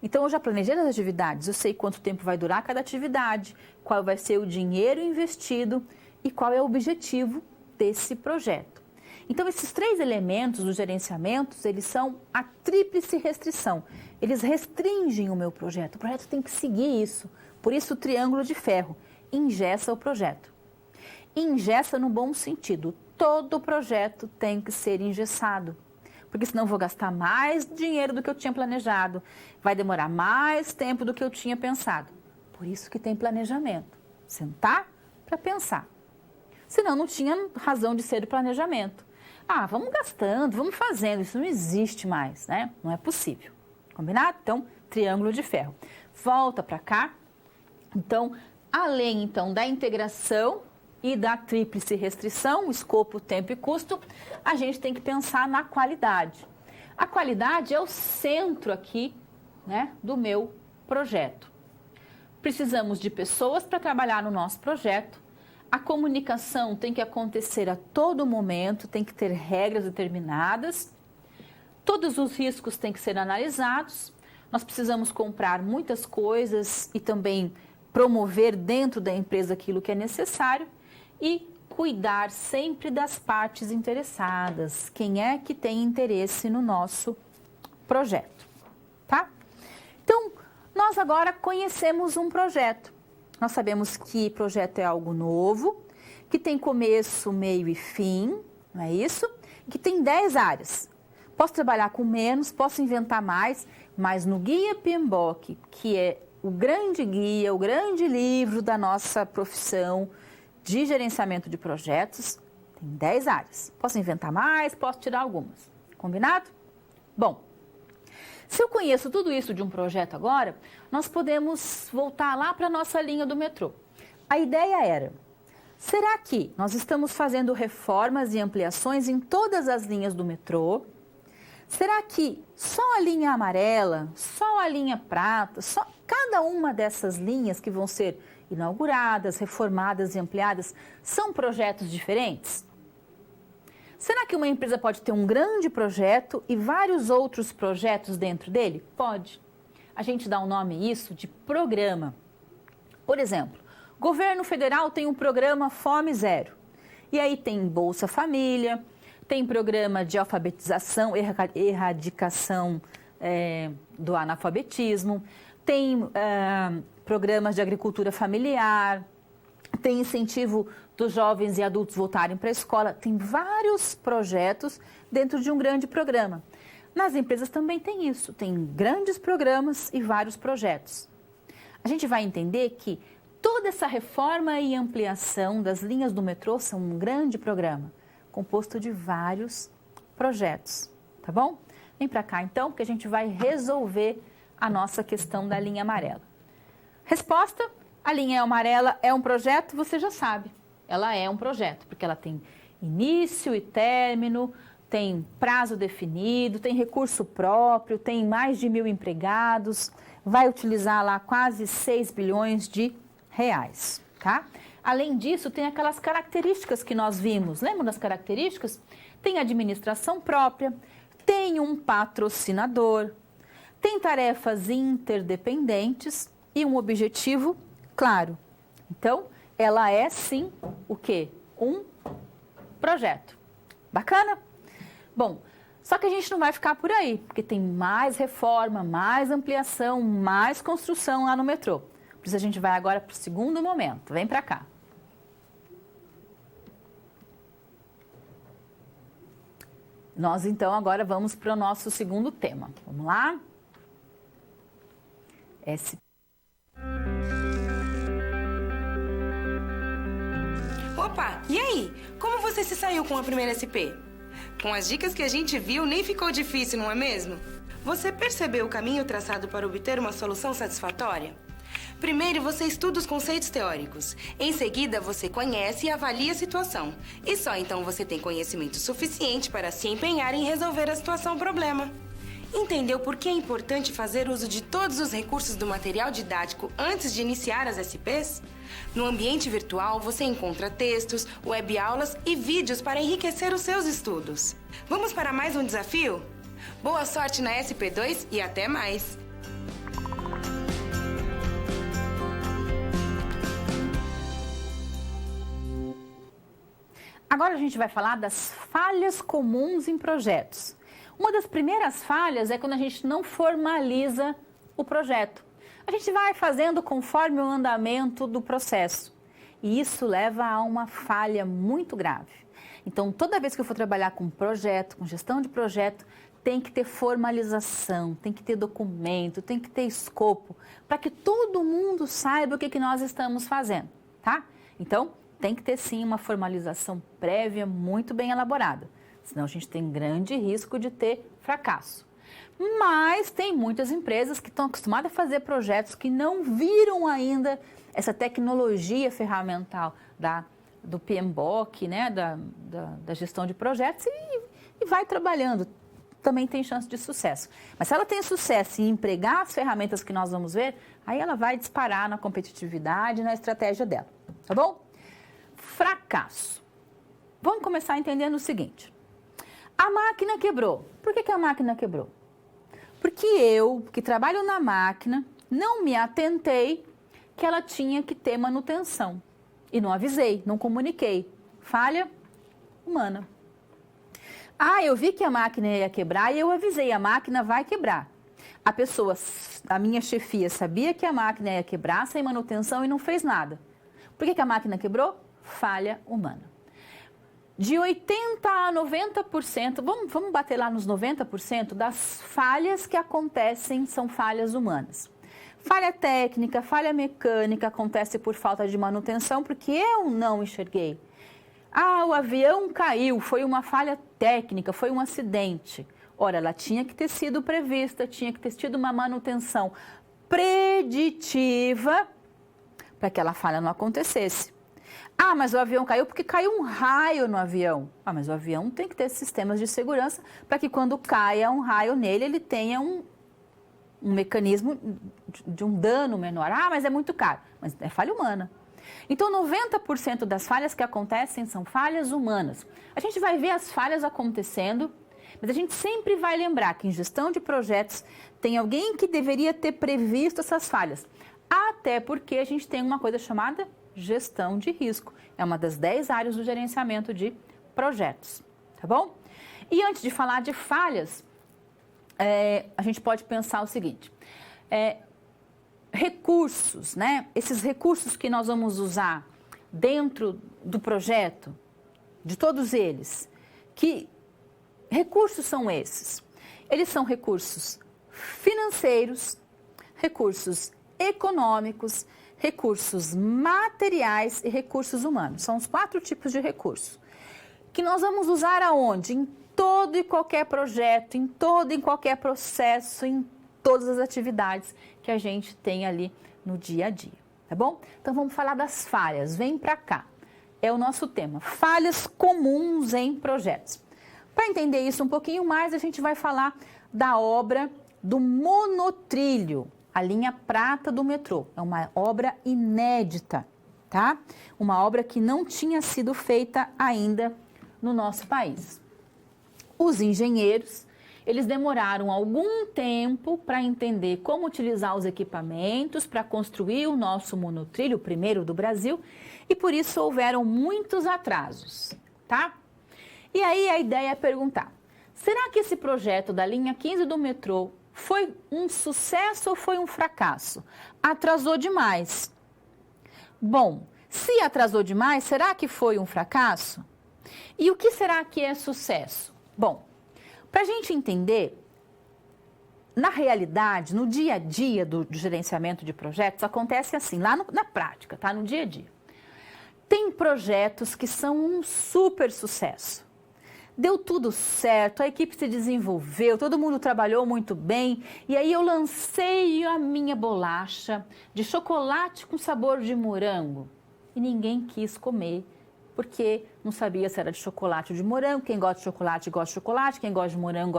Então, eu já planejei as atividades, eu sei quanto tempo vai durar cada atividade, qual vai ser o dinheiro investido e qual é o objetivo desse projeto. Então, esses 3 elementos do gerenciamento, eles são a tríplice restrição. Eles restringem o meu projeto. O projeto tem que seguir isso. Por isso, o triângulo de ferro engessa o projeto. Engessa no bom sentido. Todo projeto tem que ser engessado. Porque senão eu vou gastar mais dinheiro do que eu tinha planejado. Vai demorar mais tempo do que eu tinha pensado. Por isso que tem planejamento. Sentar para pensar. Senão não tinha razão de ser o planejamento. Vamos gastando, vamos fazendo. Isso não existe mais, né? Não é possível. Combinado? Então, triângulo de ferro. Volta para cá. Então, além então da integração e da tríplice restrição, escopo, tempo e custo, a gente tem que pensar na qualidade. A qualidade é o centro aqui, né, do meu projeto. Precisamos de pessoas para trabalhar no nosso projeto. A comunicação tem que acontecer a todo momento, tem que ter regras determinadas. Todos os riscos têm que ser analisados. Nós precisamos comprar muitas coisas e também promover dentro da empresa aquilo que é necessário e cuidar sempre das partes interessadas. Quem é que tem interesse no nosso projeto, tá? Então, nós agora conhecemos um projeto. Nós sabemos que projeto é algo novo, que tem começo, meio e fim, não é isso? Que tem 10 áreas. Posso trabalhar com menos, posso inventar mais, mas no Guia PMBOK, que é o grande guia, o grande livro da nossa profissão de gerenciamento de projetos, tem 10 áreas. Posso inventar mais, posso tirar algumas. Combinado? Bom, se eu conheço tudo isso de um projeto agora, nós podemos voltar lá para a nossa linha do metrô. A ideia era, será que nós estamos fazendo reformas e ampliações em todas as linhas do metrô? Será que só a linha amarela, só a linha prata, só cada uma dessas linhas que vão ser inauguradas, reformadas e ampliadas são projetos diferentes? Será que uma empresa pode ter um grande projeto e vários outros projetos dentro dele? Pode. A gente dá o nome a isso de programa. Por exemplo, o governo federal tem um programa Fome Zero. E aí tem Bolsa Família, tem programa de alfabetização, erradicação do analfabetismo, tem programas de agricultura familiar, tem incentivo dos jovens e adultos voltarem para a escola. Tem vários projetos dentro de um grande programa. Nas empresas também tem isso, tem grandes programas e vários projetos. A gente vai entender que toda essa reforma e ampliação das linhas do metrô são um grande programa, composto de vários projetos, tá bom? Vem para cá então, que a gente vai resolver a nossa questão da linha amarela. Resposta: a linha amarela é um projeto, você já sabe. Ela é um projeto, porque ela tem início e término, tem prazo definido, tem recurso próprio, tem mais de 1.000 empregados, vai utilizar lá quase 6 bilhões de reais, tá? Além disso, tem aquelas características que nós vimos. Lembram das características? Tem administração própria, tem um patrocinador, tem tarefas interdependentes e um objetivo claro. Então, ela é sim o quê? Um projeto. Bacana? Bom, só que a gente não vai ficar por aí, porque tem mais reforma, mais ampliação, mais construção lá no metrô. Por isso a gente vai agora para o segundo momento. Vem para cá. Nós então agora vamos para o nosso segundo tema. Vamos lá? Opa, e aí? Como você se saiu com a primeira SP? Com as dicas que a gente viu, nem ficou difícil, não é mesmo? Você percebeu o caminho traçado para obter uma solução satisfatória? Primeiro, você estuda os conceitos teóricos. Em seguida, você conhece e avalia a situação. E só então você tem conhecimento suficiente para se empenhar em resolver a situação-problema. Entendeu por que é importante fazer uso de todos os recursos do material didático antes de iniciar as SPs? No ambiente virtual, você encontra textos, web-aulas e vídeos para enriquecer os seus estudos. Vamos para mais um desafio? Boa sorte na SP2 e até mais! Agora a gente vai falar das falhas comuns em projetos. Uma das primeiras falhas é quando a gente não formaliza o projeto. A gente vai fazendo conforme o andamento do processo. E isso leva a uma falha muito grave. Então, toda vez que eu for trabalhar com projeto, com gestão de projeto, tem que ter formalização, tem que ter documento, tem que ter escopo, para que todo mundo saiba o que nós estamos fazendo, tá? Então, tem que ter sim uma formalização prévia muito bem elaborada, senão a gente tem grande risco de ter fracasso. Mas tem muitas empresas que estão acostumadas a fazer projetos que não viram ainda essa tecnologia ferramental do PMBOK, né, da gestão de projetos e vai trabalhando. Também tem chance de sucesso. Mas se ela tem sucesso em empregar as ferramentas que nós vamos ver, aí ela vai disparar na competitividade, na estratégia dela, tá bom? Fracasso. Vamos começar entendendo o seguinte. A máquina quebrou. Por que a máquina quebrou? Porque eu, que trabalho na máquina, não me atentei que ela tinha que ter manutenção. E não avisei, não comuniquei. Falha humana. Eu vi que a máquina ia quebrar e eu avisei, a máquina vai quebrar. A minha chefia sabia que a máquina ia quebrar sem manutenção e não fez nada. Por que a máquina quebrou? Falha humana. De 80% a 90%, vamos bater lá nos 90% das falhas que acontecem são falhas humanas. Falha técnica, falha mecânica acontece por falta de manutenção porque eu não enxerguei. O avião caiu, foi uma falha técnica, foi um acidente. Ora, ela tinha que ter sido prevista, tinha que ter tido uma manutenção preditiva para que aquela falha não acontecesse. Mas o avião caiu porque caiu um raio no avião. Mas o avião tem que ter sistemas de segurança para que quando caia um raio nele, ele tenha um mecanismo de um dano menor. Mas é muito caro. Mas é falha humana. Então, 90% das falhas que acontecem são falhas humanas. A gente vai ver as falhas acontecendo, mas a gente sempre vai lembrar que em gestão de projetos tem alguém que deveria ter previsto essas falhas. Até porque a gente tem uma coisa chamada gestão de risco. É uma das 10 áreas do gerenciamento de projetos, tá bom? E antes de falar de falhas, a gente pode pensar o seguinte, recursos, né? Esses recursos que nós vamos usar dentro do projeto, de todos eles, que recursos são esses? Eles são recursos financeiros, recursos econômicos, recursos materiais e recursos humanos. São os 4 tipos de recursos que nós vamos usar aonde? Em todo e qualquer projeto, em todo e qualquer processo, em todas as atividades que a gente tem ali no dia a dia, tá bom? Então vamos falar das falhas, vem pra cá. É o nosso tema, falhas comuns em projetos. Para entender isso um pouquinho mais, a gente vai falar da obra do monotrilho, a linha prata do metrô. É uma obra inédita, tá? Uma obra que não tinha sido feita ainda no nosso país. Os engenheiros, eles demoraram algum tempo para entender como utilizar os equipamentos para construir o nosso monotrilho, o primeiro do Brasil, e por isso houveram muitos atrasos, tá? E aí a ideia é perguntar, será que esse projeto da linha 15 do metrô foi um sucesso ou foi um fracasso? Atrasou demais. Bom, se atrasou demais, será que foi um fracasso? E o que será que é sucesso? Bom, para a gente entender, na realidade, no dia a dia do gerenciamento de projetos, acontece assim, lá na prática, tá? No dia a dia. Tem projetos que são um super sucesso. Deu tudo certo, a equipe se desenvolveu, todo mundo trabalhou muito bem. E aí eu lancei a minha bolacha de chocolate com sabor de morango. E ninguém quis comer, porque não sabia se era de chocolate ou de morango. Quem gosta de chocolate, quem gosta de morango,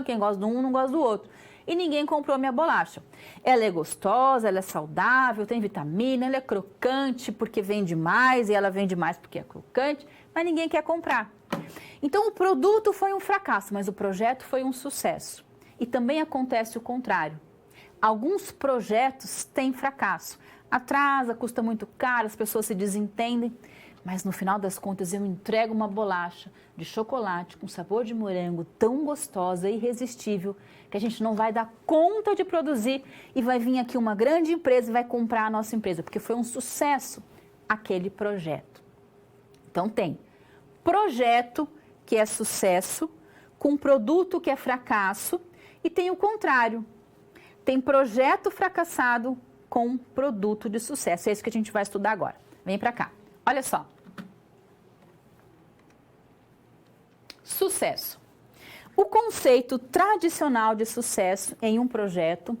quem gosta de um não gosta do outro. E ninguém comprou a minha bolacha. Ela é gostosa, ela é saudável, tem vitamina, ela é crocante porque vende mais e ela vende mais porque é crocante, mas ninguém quer comprar. Então o produto foi um fracasso, mas o projeto foi um sucesso. E também acontece o contrário. Alguns projetos têm fracasso. Atrasa, custa muito caro, as pessoas se desentendem. mas no final das contas eu entrego uma bolacha de chocolate com sabor de morango tão gostosa e irresistível que a gente não vai dar conta de produzir e vai vir aqui uma grande empresa e vai comprar a nossa empresa, porque foi um sucesso aquele projeto. Então tem projeto que é sucesso, com produto que é fracasso, e tem o contrário. Tem projeto fracassado com produto de sucesso. É isso que a gente vai estudar agora. Vem para cá. Olha só. Sucesso. O conceito tradicional de sucesso em um projeto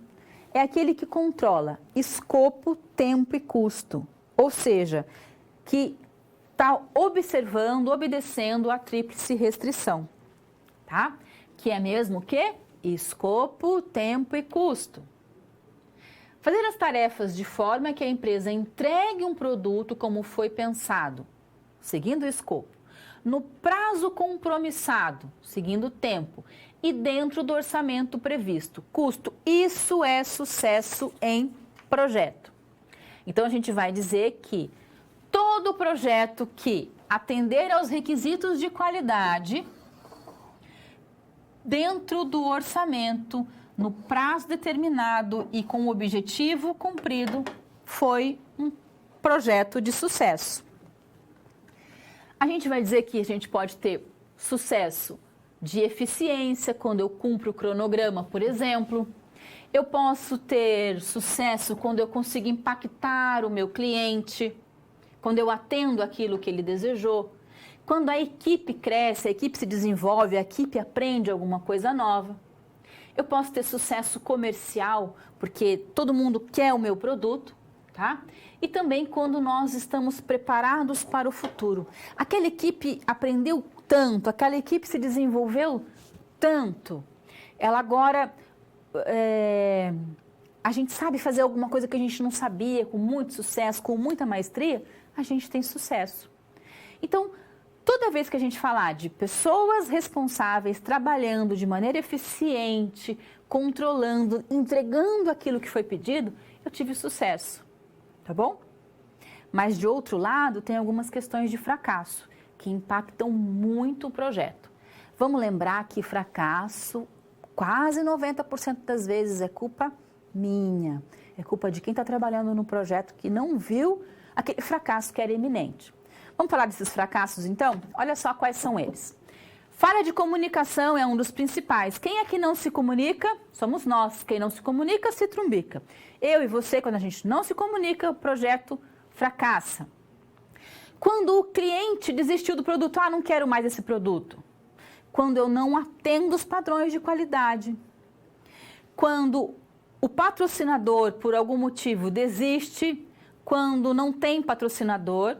é aquele que controla escopo, tempo e custo. Ou seja, que está observando, obedecendo a tríplice restrição. Tá? Que é mesmo o quê? Escopo, tempo e custo. Fazer as tarefas de forma que a empresa entregue um produto como foi pensado, seguindo o escopo, no prazo compromissado, seguindo o tempo, e dentro do orçamento previsto, custo. Isso é sucesso em projeto. Então, a gente vai dizer que todo projeto que atender aos requisitos de qualidade, dentro do orçamento, no prazo determinado e com o objetivo cumprido, foi um projeto de sucesso. A gente vai dizer que a gente pode ter sucesso de eficiência, quando eu cumpro o cronograma, por exemplo. Eu posso ter sucesso quando eu consigo impactar o meu cliente, quando eu atendo aquilo que ele desejou. Quando a equipe cresce, a equipe se desenvolve, a equipe aprende alguma coisa nova. Eu posso ter sucesso comercial, porque todo mundo quer o meu produto, tá? E também quando nós estamos preparados para o futuro. Aquela equipe aprendeu tanto, aquela equipe se desenvolveu tanto. Ela agora, a gente sabe fazer alguma coisa que a gente não sabia, com muito sucesso, com muita maestria, a gente tem sucesso. Então, toda vez que a gente falar de pessoas responsáveis, trabalhando de maneira eficiente, controlando, entregando aquilo que foi pedido, eu tive sucesso, tá bom? Mas, de outro lado, tem algumas questões de fracasso, que impactam muito o projeto. Vamos lembrar que fracasso, quase 90% das vezes, é culpa minha, é culpa de quem está trabalhando no projeto que não viu aquele fracasso que era iminente. Vamos falar desses fracassos, então? Olha só quais são eles. Falha de comunicação é um dos principais. Quem é que não se comunica? Somos nós. Quem não se comunica, se trumbica. Eu e você, quando a gente não se comunica, o projeto fracassa. Quando o cliente desistiu do produto, não quero mais esse produto. Quando eu não atendo os padrões de qualidade. Quando o patrocinador, por algum motivo, desiste. Quando não tem patrocinador.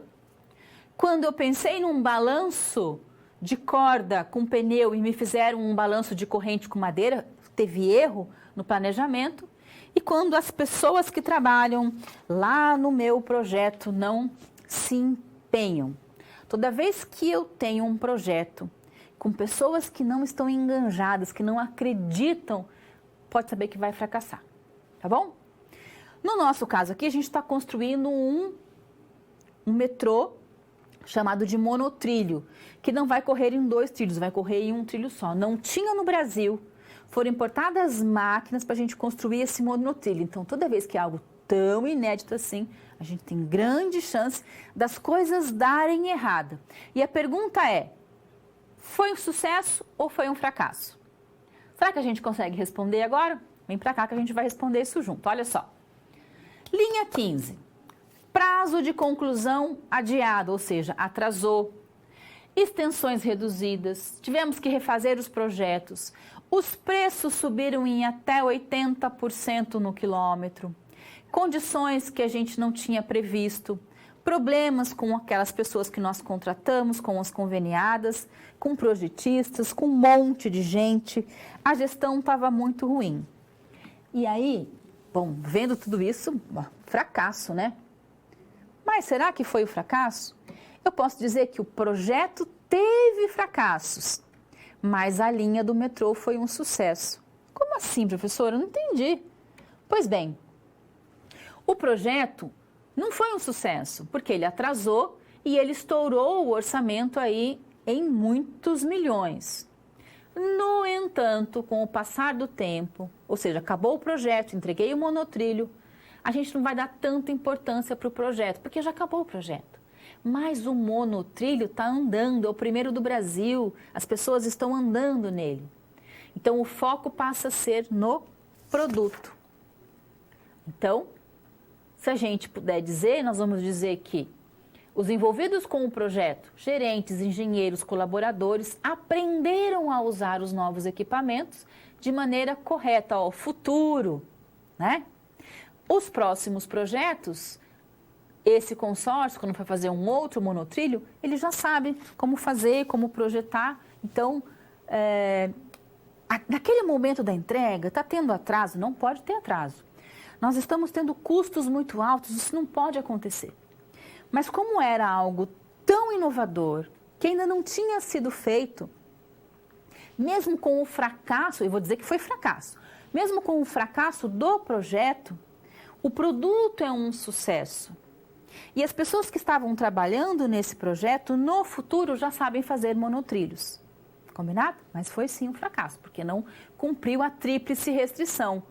Quando eu pensei num balanço de corda com pneu e me fizeram um balanço de corrente com madeira, teve erro no planejamento. E quando as pessoas que trabalham lá no meu projeto não se empenham. Toda vez que eu tenho um projeto com pessoas que não estão enganjadas, que não acreditam, pode saber que vai fracassar, tá bom? No nosso caso aqui, a gente está construindo um metrô chamado de monotrilho, que não vai correr em 2 trilhos, vai correr em um trilho só. Não tinha no Brasil, foram importadas máquinas para a gente construir esse monotrilho. Então, toda vez que é algo tão inédito assim, a gente tem grande chance das coisas darem errado. E a pergunta é, foi um sucesso ou foi um fracasso? Será que a gente consegue responder agora? Vem para cá que a gente vai responder isso junto. Olha só. Linha 15. Prazo de conclusão adiado, ou seja, atrasou. Extensões reduzidas, tivemos que refazer os projetos. Os preços subiram em até 80% no quilômetro. Condições que a gente não tinha previsto. Problemas com aquelas pessoas que nós contratamos, com as conveniadas, com projetistas, com um monte de gente. A gestão estava muito ruim. E aí, bom, vendo tudo isso, fracasso, né? Mas será que foi o fracasso? Eu posso dizer que o projeto teve fracassos, mas a linha do metrô foi um sucesso. Como assim, professora? Eu não entendi. Pois bem, o projeto não foi um sucesso, porque ele atrasou e ele estourou o orçamento aí em muitos milhões. No entanto, com o passar do tempo, ou seja, acabou o projeto, entreguei o monotrilho, a gente não vai dar tanta importância para o projeto, porque já acabou o projeto. Mas o monotrilho está andando, é o primeiro do Brasil, as pessoas estão andando nele. Então, o foco passa a ser no produto. Então, se a gente puder dizer, nós vamos dizer que os envolvidos com o projeto, gerentes, engenheiros, colaboradores, aprenderam a usar os novos equipamentos de maneira correta, ao futuro, né? Os próximos projetos, esse consórcio, quando for fazer um outro monotrilho, ele já sabe como fazer, como projetar. Então, naquele momento da entrega, está tendo atraso? Não pode ter atraso. Nós estamos tendo custos muito altos, isso não pode acontecer. Mas como era algo tão inovador, que ainda não tinha sido feito, mesmo com o fracasso, eu vou dizer que foi fracasso, mesmo com o fracasso do projeto, o produto é um sucesso. E as pessoas que estavam trabalhando nesse projeto, no futuro, já sabem fazer monotrilhos. Combinado? Mas foi sim um fracasso, porque não cumpriu a tríplice restrição: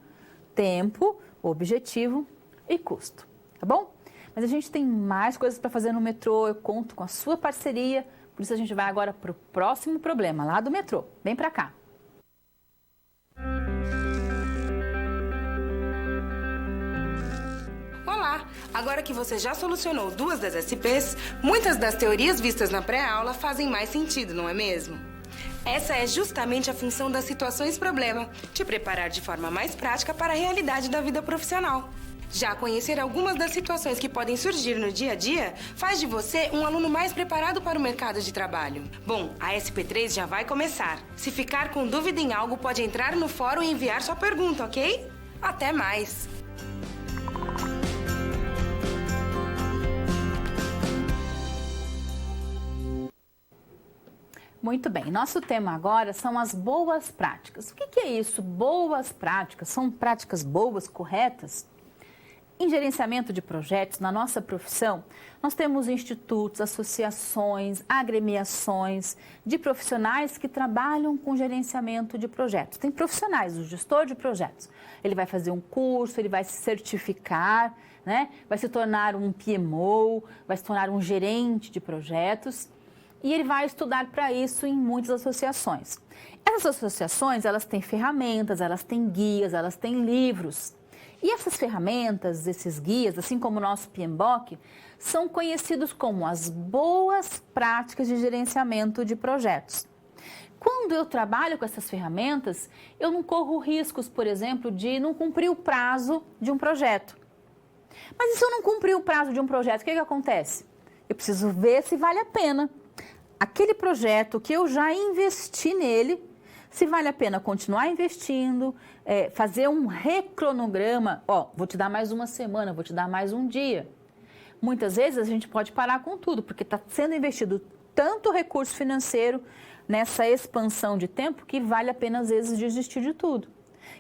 tempo, objetivo e custo. Tá bom? Mas a gente tem mais coisas para fazer no metrô, eu conto com a sua parceria, por isso a gente vai agora para o próximo problema, lá do metrô. Vem para cá. Olá! Agora que você já solucionou 2 das SPs, muitas das teorias vistas na pré-aula fazem mais sentido, não é mesmo? Essa é justamente a função das situações-problema, te preparar de forma mais prática para a realidade da vida profissional. Já conhecer algumas das situações que podem surgir no dia a dia faz de você um aluno mais preparado para o mercado de trabalho. Bom, a SP3 já vai começar. Se ficar com dúvida em algo, pode entrar no fórum e enviar sua pergunta, ok? Até mais! Muito bem, nosso tema agora são as boas práticas. O que é isso? Boas práticas? São práticas boas, corretas? Em gerenciamento de projetos, na nossa profissão, nós temos institutos, associações, agremiações de profissionais que trabalham com gerenciamento de projetos. Tem profissionais, o gestor de projetos. Ele vai fazer um curso, ele vai se certificar, né? Vai se tornar um PMO, vai se tornar um gerente de projetos. E ele vai estudar para isso em muitas associações. Essas associações, elas têm ferramentas, elas têm guias, elas têm livros. E essas ferramentas, esses guias, assim como o nosso PMBOK, são conhecidos como as boas práticas de gerenciamento de projetos. Quando eu trabalho com essas ferramentas, eu não corro riscos, por exemplo, de não cumprir o prazo de um projeto. Mas e se eu não cumprir o prazo de um projeto, o que acontece? Eu preciso ver se vale a pena. Aquele projeto que eu já investi nele, se vale a pena continuar investindo, fazer um recronograma, vou te dar mais uma semana, vou te dar mais um dia. Muitas vezes a gente pode parar com tudo, porque está sendo investido tanto recurso financeiro nessa expansão de tempo que vale a pena às vezes desistir de tudo.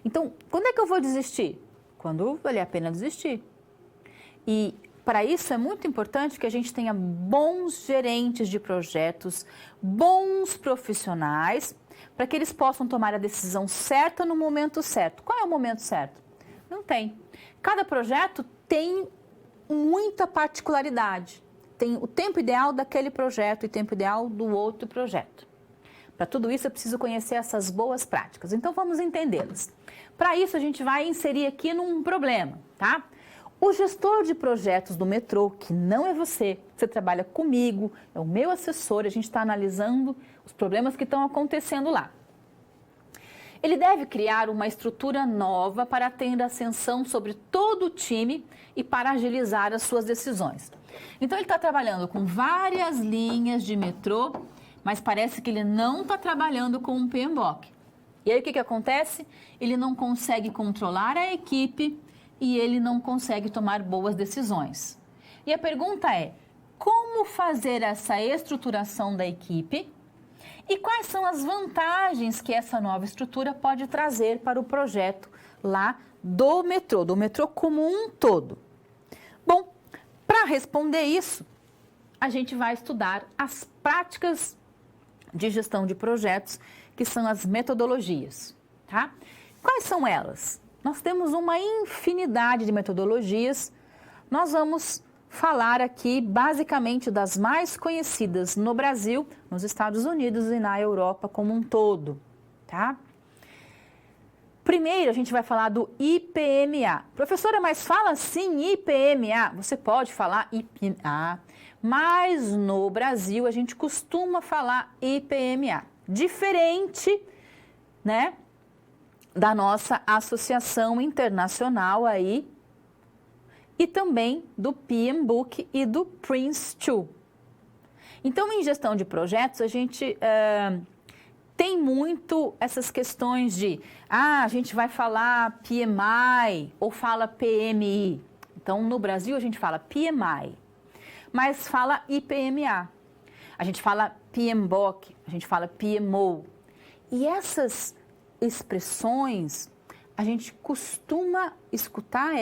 Então, quando é que eu vou desistir? Quando vale a pena desistir. E para isso é muito importante que a gente tenha bons gerentes de projetos, bons profissionais, para que eles possam tomar a decisão certa no momento certo. Qual é o momento certo? Não tem. Cada projeto tem muita particularidade. Tem o tempo ideal daquele projeto e o tempo ideal do outro projeto. Para tudo isso, eu preciso conhecer essas boas práticas. Então, vamos entendê-las. Para isso, a gente vai inserir aqui num problema, tá? O gestor de projetos do metrô, que não é você trabalha comigo, é o meu assessor, a gente está analisando os problemas que estão acontecendo lá. Ele deve criar uma estrutura nova para ter ascensão sobre todo o time e para agilizar as suas decisões. Então, ele está trabalhando com várias linhas de metrô, mas parece que ele não está trabalhando com um PMBOK. E aí, o que acontece? Ele não consegue controlar a equipe e ele não consegue tomar boas decisões. E a pergunta é, como fazer essa estruturação da equipe e quais são as vantagens que essa nova estrutura pode trazer para o projeto lá do metrô como um todo? Bom, para responder isso, a gente vai estudar as práticas de gestão de projetos, que são as metodologias, tá? Quais são elas? Nós temos uma infinidade de metodologias. Nós vamos falar aqui basicamente das mais conhecidas no Brasil, nos Estados Unidos e na Europa como um todo, tá? Primeiro, a gente vai falar do IPMA. Professora, mas fala sim IPMA. Você pode falar IPMA, mas no Brasil a gente costuma falar IPMA. Diferente, né, da nossa associação internacional aí, e também do PMBOK e do PRINCE2. Então, em gestão de projetos, a gente tem muito essas questões de, a gente vai falar PMI ou fala PMI. Então, no Brasil, a gente fala PMI, mas fala IPMA. A gente fala PMBOK, a gente fala PMO. E essas expressões, a gente costuma escutar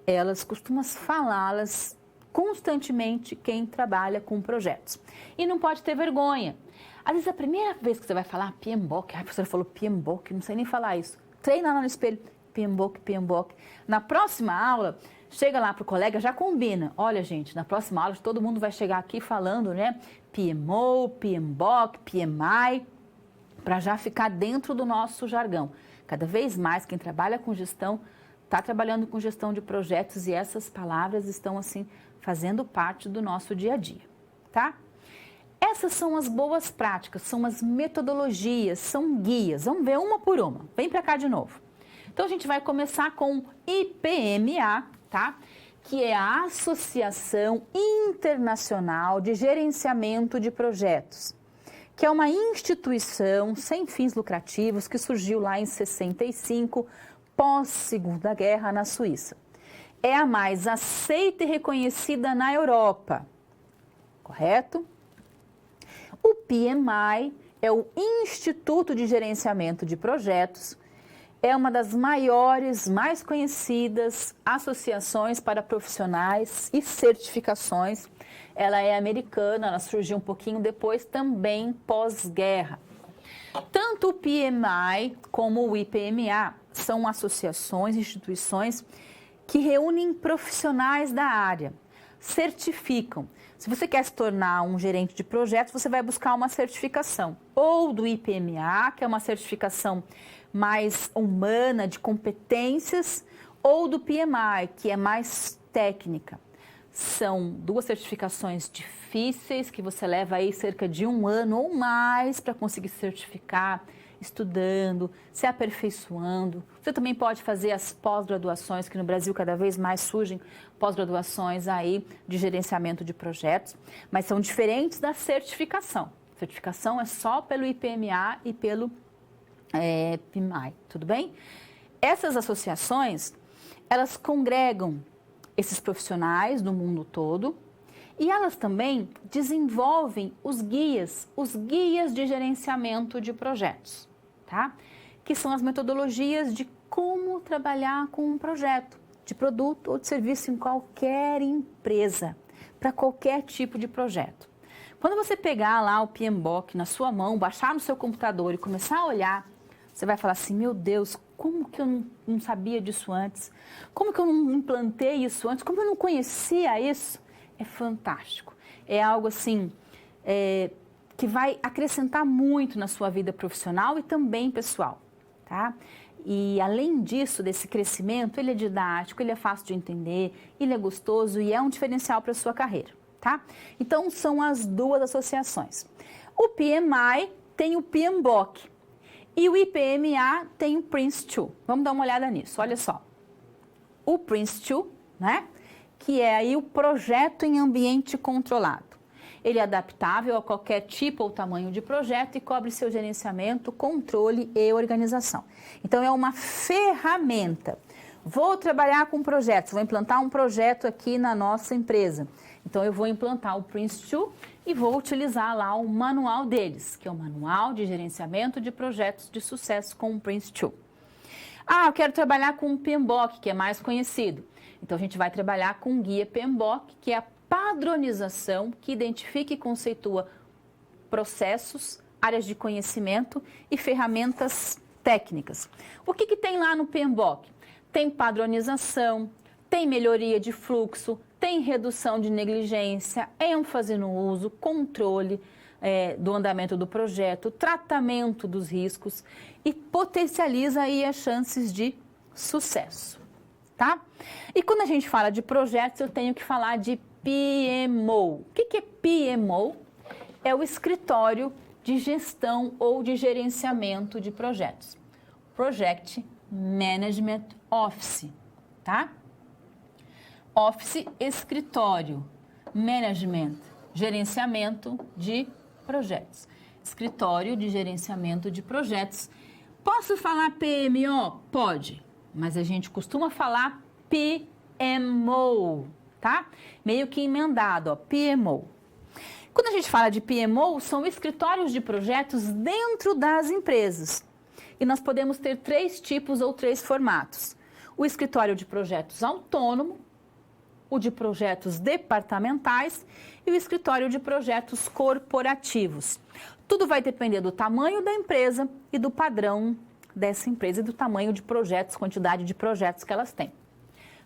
elas costumam falá-las constantemente quem trabalha com projetos. E não pode ter vergonha. Às vezes, a primeira vez que você vai falar PMBOK, a professora falou PMBOK, não sei nem falar isso. Treina lá no espelho, PMBOK, PMBOK. Na próxima aula, chega lá para o colega, já combina. Olha, gente, na próxima aula todo mundo vai chegar aqui falando, né? PMO, PMBOK, PMI, para já ficar dentro do nosso jargão. Cada vez mais, quem trabalha com gestão está trabalhando com gestão de projetos e essas palavras estão, assim, fazendo parte do nosso dia a dia, tá? Essas são as boas práticas, são as metodologias, são guias. Vamos ver uma por uma. Vem para cá de novo. Então, a gente vai começar com IPMA, tá? Que é a Associação Internacional de Gerenciamento de Projetos, que é uma instituição sem fins lucrativos que surgiu lá em 65, pós-Segunda Guerra, na Suíça. É a mais aceita e reconhecida na Europa, correto? O PMI é o Instituto de Gerenciamento de Projetos, é uma das maiores, mais conhecidas associações para profissionais e certificações. Ela é americana, ela surgiu um pouquinho depois, também pós-guerra. Tanto o PMI como o IPMA são associações, instituições que reúnem profissionais da área, certificam. Se você quer se tornar um gerente de projetos, você vai buscar uma certificação, ou do IPMA, que é uma certificação mais humana, de competências, ou do PMI, que é mais técnica. São duas certificações difíceis, que você leva aí cerca de 1 ano ou mais para conseguir certificar, estudando, se aperfeiçoando. Você também pode fazer as pós-graduações, que no Brasil cada vez mais surgem pós-graduações aí de gerenciamento de projetos, mas são diferentes da certificação. A certificação é só pelo IPMA e pelo PMI, tudo bem? Essas associações, elas congregam esses profissionais do mundo todo e elas também desenvolvem os guias de gerenciamento de projetos, tá? Que são as metodologias de como trabalhar com um projeto de produto ou de serviço em qualquer empresa, para qualquer tipo de projeto. Quando você pegar lá o PMBOK na sua mão, baixar no seu computador e começar a olhar, você vai falar assim, meu Deus, como que eu não sabia disso antes? Como que eu não implantei isso antes? Como eu não conhecia isso? É fantástico. É algo assim, que vai acrescentar muito na sua vida profissional e também pessoal, tá? E além disso, desse crescimento, ele é didático, ele é fácil de entender, ele é gostoso e é um diferencial para a sua carreira, tá? Então, são as duas associações. O PMI tem o PMBOK e o IPMA tem o PRINCE2. Vamos dar uma olhada nisso, olha só. O PRINCE2, né? Que é aí o projeto em ambiente controlado. Ele é adaptável a qualquer tipo ou tamanho de projeto e cobre seu gerenciamento, controle e organização. Então, é uma ferramenta. Vou trabalhar com projetos, vou implantar um projeto aqui na nossa empresa. Então, eu vou implantar o PRINCE2 e vou utilizar lá o manual deles, que é o Manual de Gerenciamento de Projetos de Sucesso com o PRINCE2. Ah, eu quero trabalhar com o PMBOK, que é mais conhecido. Então, a gente vai trabalhar com o Guia PMBOK, que é a padronização que identifica e conceitua processos, áreas de conhecimento e ferramentas técnicas. O que tem lá no PMBOK? Tem padronização, tem melhoria de fluxo, tem redução de negligência, ênfase no uso, controle do andamento do projeto, tratamento dos riscos e potencializa aí as chances de sucesso, tá? E quando a gente fala de projetos, eu tenho que falar de PMO. O que é PMO? É o escritório de gestão ou de gerenciamento de projetos. Project Management Office, tá? Office, escritório. Management, gerenciamento de projetos. Escritório de gerenciamento de projetos. Posso falar PMO? Pode, mas a gente costuma falar PMO, tá? Meio que emendado, ó, PMO. Quando a gente fala de PMO, são escritórios de projetos dentro das empresas. E nós podemos ter 3 tipos ou 3 formatos. O escritório de projetos autônomo, o de projetos departamentais e o escritório de projetos corporativos. Tudo vai depender do tamanho da empresa e do padrão dessa empresa e do tamanho de projetos, quantidade de projetos que elas têm.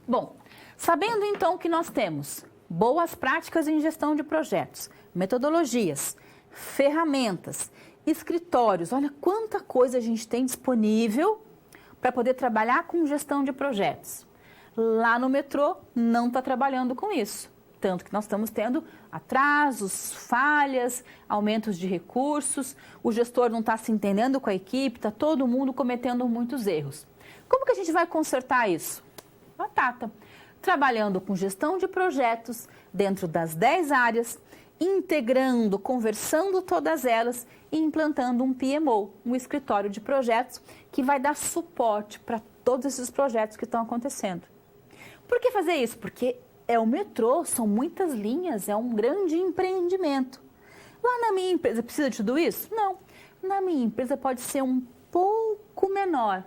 Bom, sabendo então que nós temos boas práticas em gestão de projetos, metodologias, ferramentas, escritórios, olha quanta coisa a gente tem disponível para poder trabalhar com gestão de projetos. Lá no metrô não está trabalhando com isso. Tanto que nós estamos tendo atrasos, falhas, aumentos de recursos, o gestor não está se entendendo com a equipe, está todo mundo cometendo muitos erros. Como que a gente vai consertar isso? Batata. Trabalhando com gestão de projetos dentro das 10 áreas, integrando, conversando todas elas e implantando um PMO, um escritório de projetos que vai dar suporte para todos esses projetos que estão acontecendo. Por que fazer isso? Porque é o metrô, são muitas linhas, é um grande empreendimento. Lá na minha empresa precisa de tudo isso? Não. Na minha empresa pode ser um pouco menor.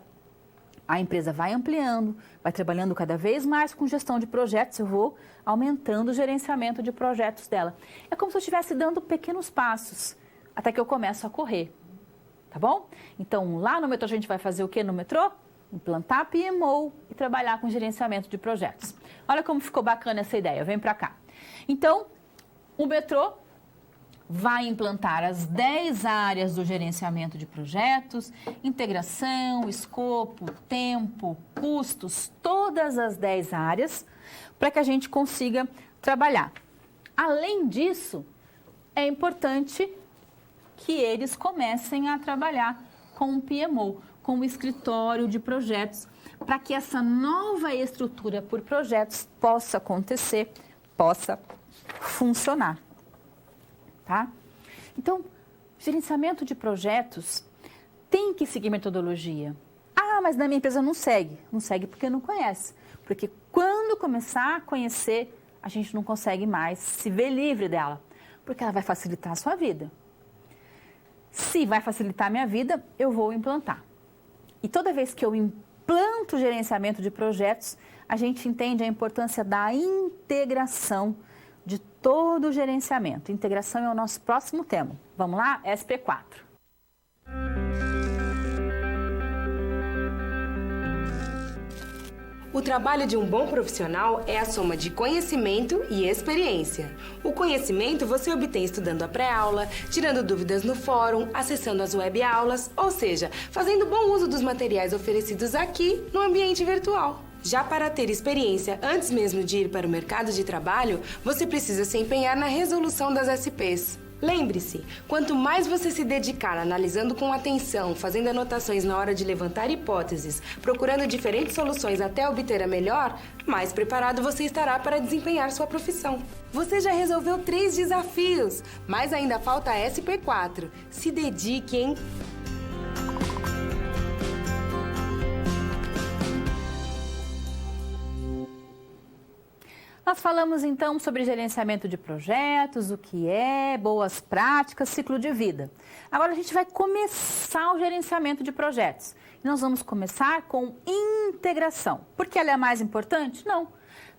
A empresa vai ampliando, vai trabalhando cada vez mais com gestão de projetos, eu vou aumentando o gerenciamento de projetos dela. É como se eu estivesse dando pequenos passos, até que eu começo a correr, tá bom? Então, lá no metrô a gente vai fazer o que no metrô? Implantar PMO e trabalhar com gerenciamento de projetos. Olha como ficou bacana essa ideia, vem para cá. Então, o metrô vai implantar as 10 áreas do gerenciamento de projetos, integração, escopo, tempo, custos, todas as 10 áreas, para que a gente consiga trabalhar. Além disso, é importante que eles comecem a trabalhar com o PMO, com o escritório de projetos, para que essa nova estrutura por projetos possa acontecer, possa funcionar. Tá? Então, gerenciamento de projetos tem que seguir metodologia. Ah, mas na minha empresa não segue. Não segue porque não conhece. Porque quando começar a conhecer, a gente não consegue mais se ver livre dela. Porque ela vai facilitar a sua vida. Se vai facilitar a minha vida, eu vou implantar. E toda vez que eu implanto o gerenciamento de projetos, a gente entende a importância da integração de todo o gerenciamento. Integração é o nosso próximo tema. Vamos lá? SP4. O trabalho de um bom profissional é a soma de conhecimento e experiência. O conhecimento você obtém estudando a pré-aula, tirando dúvidas no fórum, acessando as web-aulas, ou seja, fazendo bom uso dos materiais oferecidos aqui no ambiente virtual. Já para ter experiência antes mesmo de ir para o mercado de trabalho, você precisa se empenhar na resolução das SPs. Lembre-se, quanto mais você se dedicar analisando com atenção, fazendo anotações na hora de levantar hipóteses, procurando diferentes soluções até obter a melhor, mais preparado você estará para desempenhar sua profissão. Você já resolveu 3 desafios, mas ainda falta a SP4. Se dedique, hein? Nós falamos então sobre gerenciamento de projetos, o que é, boas práticas, ciclo de vida. Agora a gente vai começar o gerenciamento de projetos. E nós vamos começar com integração. Porque ela é a mais importante? Não.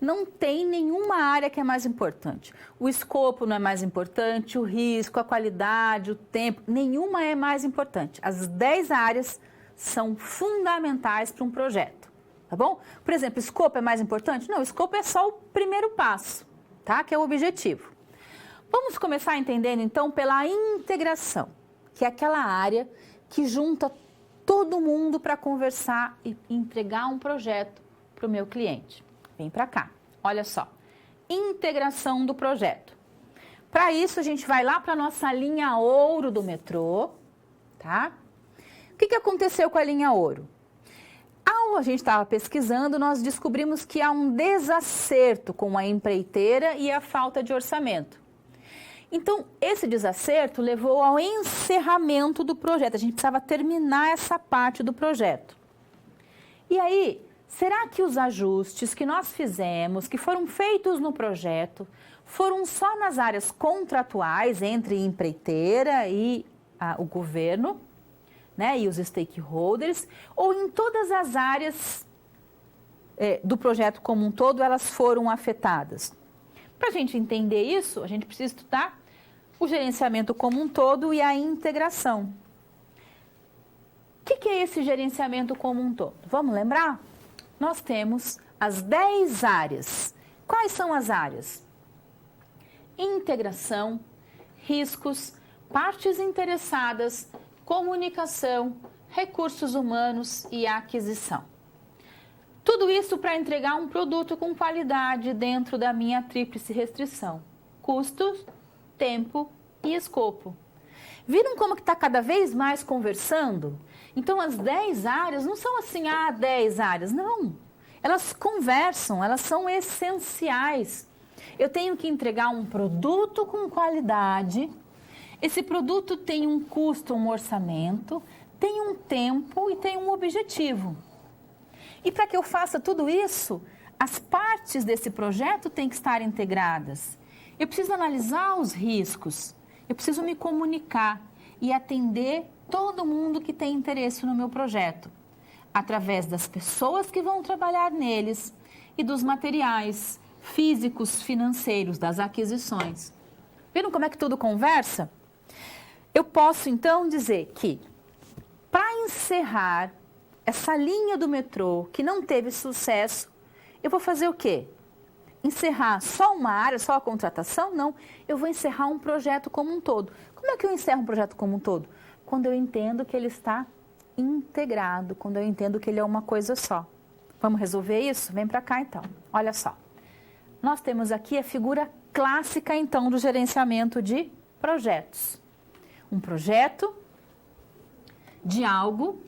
Não tem nenhuma área que é mais importante. O escopo não é mais importante, o risco, a qualidade, o tempo, nenhuma é mais importante. As 10 áreas são fundamentais para um projeto, tá bom? Por exemplo, escopo é mais importante? Não, o escopo é só o primeiro passo, tá? Que é o objetivo. Vamos começar entendendo, então, pela integração, que é aquela área que junta todo mundo para conversar e entregar um projeto para o meu cliente. Vem para cá, olha só. Integração do projeto. Para isso, a gente vai lá para a nossa linha ouro do metrô, tá? O que aconteceu com a linha ouro? Ao a gente estava pesquisando, nós descobrimos que há um desacerto com a empreiteira e a falta de orçamento. Então, esse desacerto levou ao encerramento do projeto. A gente precisava terminar essa parte do projeto. E aí, será que os ajustes que nós fizemos, que foram feitos no projeto, foram só nas áreas contratuais entre empreiteira e o governo, né, e os stakeholders, ou em todas as áreas do projeto como um todo, elas foram afetadas? Para a gente entender isso, a gente precisa estudar o gerenciamento como um todo e a integração. O que é esse gerenciamento como um todo? Vamos lembrar? Nós temos as 10 áreas. Quais são as áreas? Integração, riscos, partes interessadas, comunicação, recursos humanos e aquisição. Tudo isso para entregar um produto com qualidade dentro da minha tríplice restrição: custos, tempo e escopo. Viram como que está cada vez mais conversando? Então, as 10 áreas não são assim, 10 áreas. Não, elas conversam, elas são essenciais. Eu tenho que entregar um produto com qualidade. Esse produto tem um custo, um orçamento, tem um tempo e tem um objetivo. E para que eu faça tudo isso, as partes desse projeto têm que estar integradas. Eu preciso analisar os riscos, eu preciso me comunicar e atender todo mundo que tem interesse no meu projeto, através das pessoas que vão trabalhar neles e dos materiais físicos, financeiros, das aquisições. Viram como é que tudo conversa? Eu posso, então, dizer que, para encerrar essa linha do metrô que não teve sucesso, eu vou fazer o quê? Encerrar só uma área, só a contratação? Não, eu vou encerrar um projeto como um todo. Como é que eu encerro um projeto como um todo? Quando eu entendo que ele está integrado, quando eu entendo que ele é uma coisa só. Vamos resolver isso? Vem para cá, então. Olha só. Nós temos aqui a figura clássica, então, do gerenciamento de projetos. Um projeto de algo,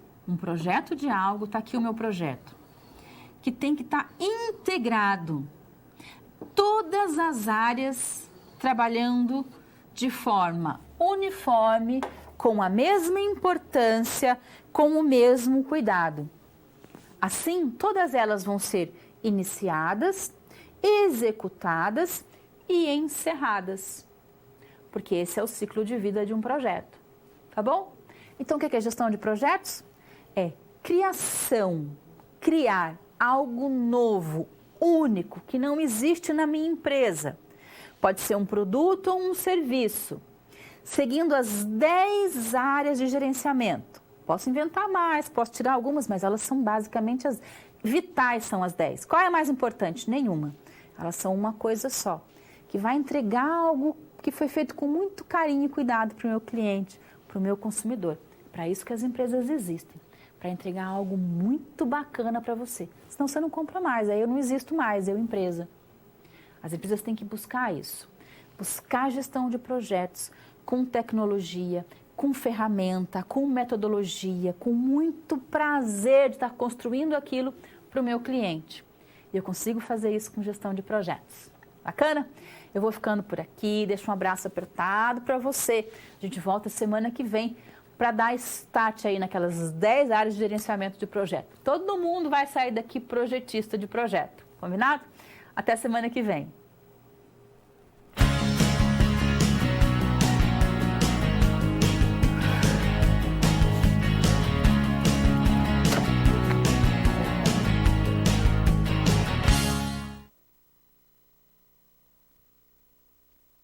está aqui o meu projeto, que tem que estar integrado. Todas as áreas trabalhando de forma uniforme, com a mesma importância, com o mesmo cuidado. Assim, todas elas vão ser iniciadas, executadas e encerradas. Porque esse é o ciclo de vida de um projeto, tá bom? Então, o que é gestão de projetos? É criação, criar algo novo, único, que não existe na minha empresa. Pode ser um produto ou um serviço, seguindo as 10 áreas de gerenciamento. Posso inventar mais, posso tirar algumas, mas elas são basicamente as vitais, são as 10. Qual é a mais importante? Nenhuma. Elas são uma coisa só, que vai entregar algo que foi feito com muito carinho e cuidado para o meu cliente, para o meu consumidor. Para isso que as empresas existem, para entregar algo muito bacana para você. Senão você não compra mais, aí eu não existo mais, eu empresa. As empresas têm que buscar isso, buscar gestão de projetos com tecnologia, com ferramenta, com metodologia, com muito prazer de estar construindo aquilo para o meu cliente. E eu consigo fazer isso com gestão de projetos. Bacana? Eu vou ficando por aqui, deixo um abraço apertado para você. A gente volta semana que vem para dar start aí naquelas 10 áreas de gerenciamento de projeto. Todo mundo vai sair daqui projetista de projeto. Combinado? Até semana que vem.